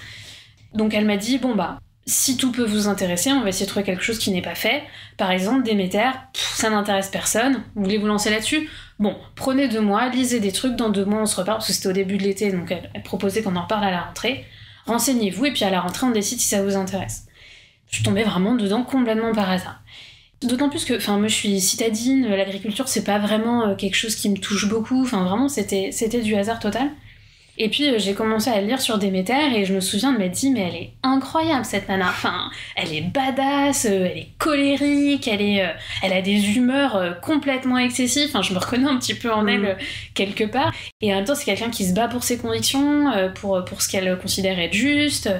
Donc elle m'a dit, bon bah, si tout peut vous intéresser, on va essayer de trouver quelque chose qui n'est pas fait. Par exemple, Déméter, ça n'intéresse personne. Vous voulez vous lancer là-dessus ? Bon, prenez 2 mois, lisez des trucs, dans 2 mois on se reparle, parce que c'était au début de l'été, donc elle proposait qu'on en reparle à la rentrée. Renseignez-vous, et puis à la rentrée on décide si ça vous intéresse. Je suis tombée vraiment dedans complètement par hasard. D'autant plus que, moi je suis citadine, l'agriculture c'est pas vraiment quelque chose qui me touche beaucoup, vraiment c'était du hasard total. Et puis j'ai commencé à lire sur Déméter et je me souviens de m'être dit mais elle est incroyable cette nana, elle est badass, elle est colérique, elle a des humeurs complètement excessives, je me reconnais un petit peu en elle quelque part. Et en même temps c'est quelqu'un qui se bat pour ses convictions, pour ce qu'elle considère être juste.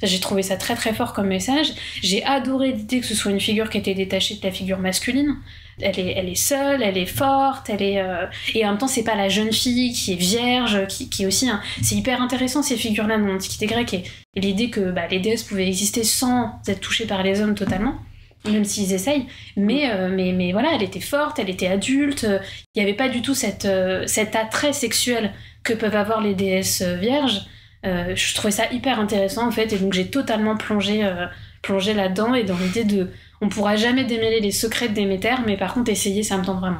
J'ai trouvé ça très très fort comme message. J'ai adoré l'idée que ce soit une figure qui était détachée de la figure masculine. Elle est seule, elle est forte, et en même temps c'est pas la jeune fille qui est vierge, qui est aussi c'est hyper intéressant ces figures-là dans l'Antiquité grecque et l'idée que les déesses pouvaient exister sans être touchées par les hommes totalement, même s'ils essayent, mais voilà, elle était forte, elle était adulte, il y avait pas du tout cet attrait sexuel que peuvent avoir les déesses vierges. Je trouvais ça hyper intéressant en fait, et donc j'ai totalement plongé là-dedans et dans l'idée de on pourra jamais démêler les secrets de Déméter, mais par contre essayer ça me tente vraiment.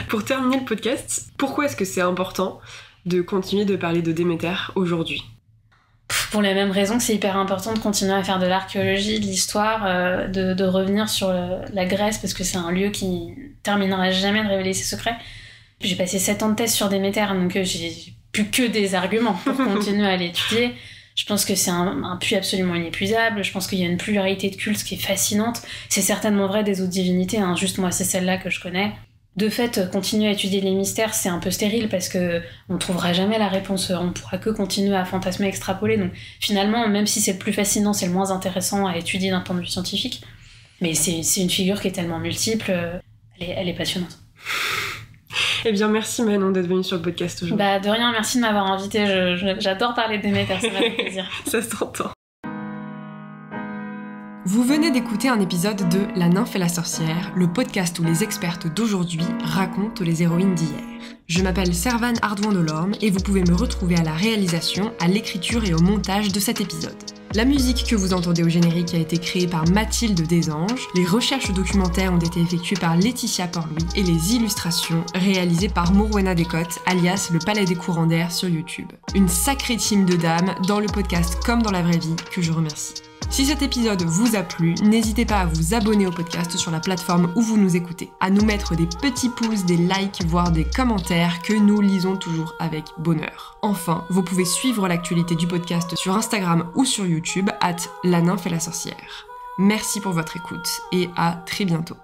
Pour terminer le podcast, pourquoi est-ce que c'est important de continuer de parler de Déméter aujourd'hui ? Pour les mêmes raisons que c'est hyper important de continuer à faire de l'archéologie, de l'histoire, de revenir sur la Grèce, parce que c'est un lieu qui terminera jamais de révéler ses secrets. J'ai passé 7 ans de thèse sur Déméter, donc j'ai plus que des arguments pour continuer à l'étudier. Je pense que c'est un puits absolument inépuisable, je pense qu'il y a une pluralité de cultes qui est fascinante. C'est certainement vrai des autres divinités, juste moi c'est celle-là que je connais. De fait, continuer à étudier les mystères, c'est un peu stérile parce que on trouvera jamais la réponse, on pourra que continuer à fantasmer, extrapoler. Donc finalement, même si c'est le plus fascinant, c'est le moins intéressant à étudier d'un point de vue scientifique. Mais c'est une figure qui est tellement multiple, elle est passionnante. Eh bien, merci Manon d'être venue sur le podcast aujourd'hui. De rien, merci de m'avoir invitée. J'adore parler de Déméter, ça m'a fait plaisir. Ça s'entend. Vous venez d'écouter un épisode de La nymphe et la sorcière, le podcast où les expertes d'aujourd'hui racontent les héroïnes d'hier. Je m'appelle Servane Ardouin-Delorme et vous pouvez me retrouver à la réalisation, à l'écriture et au montage de cet épisode. La musique que vous entendez au générique a été créée par Mathilde Desanges, les recherches documentaires ont été effectuées par Laetitia Port-Louis et les illustrations réalisées par Morwena Descotes, alias le Palais des Courants d'Air sur YouTube. Une sacrée team de dames dans le podcast comme dans la vraie vie que je remercie. Si cet épisode vous a plu, n'hésitez pas à vous abonner au podcast sur la plateforme où vous nous écoutez, à nous mettre des petits pouces, des likes, voire des commentaires que nous lisons toujours avec bonheur. Enfin, vous pouvez suivre l'actualité du podcast sur Instagram ou sur YouTube @la nymphe et la sorcière. Merci pour votre écoute et à très bientôt.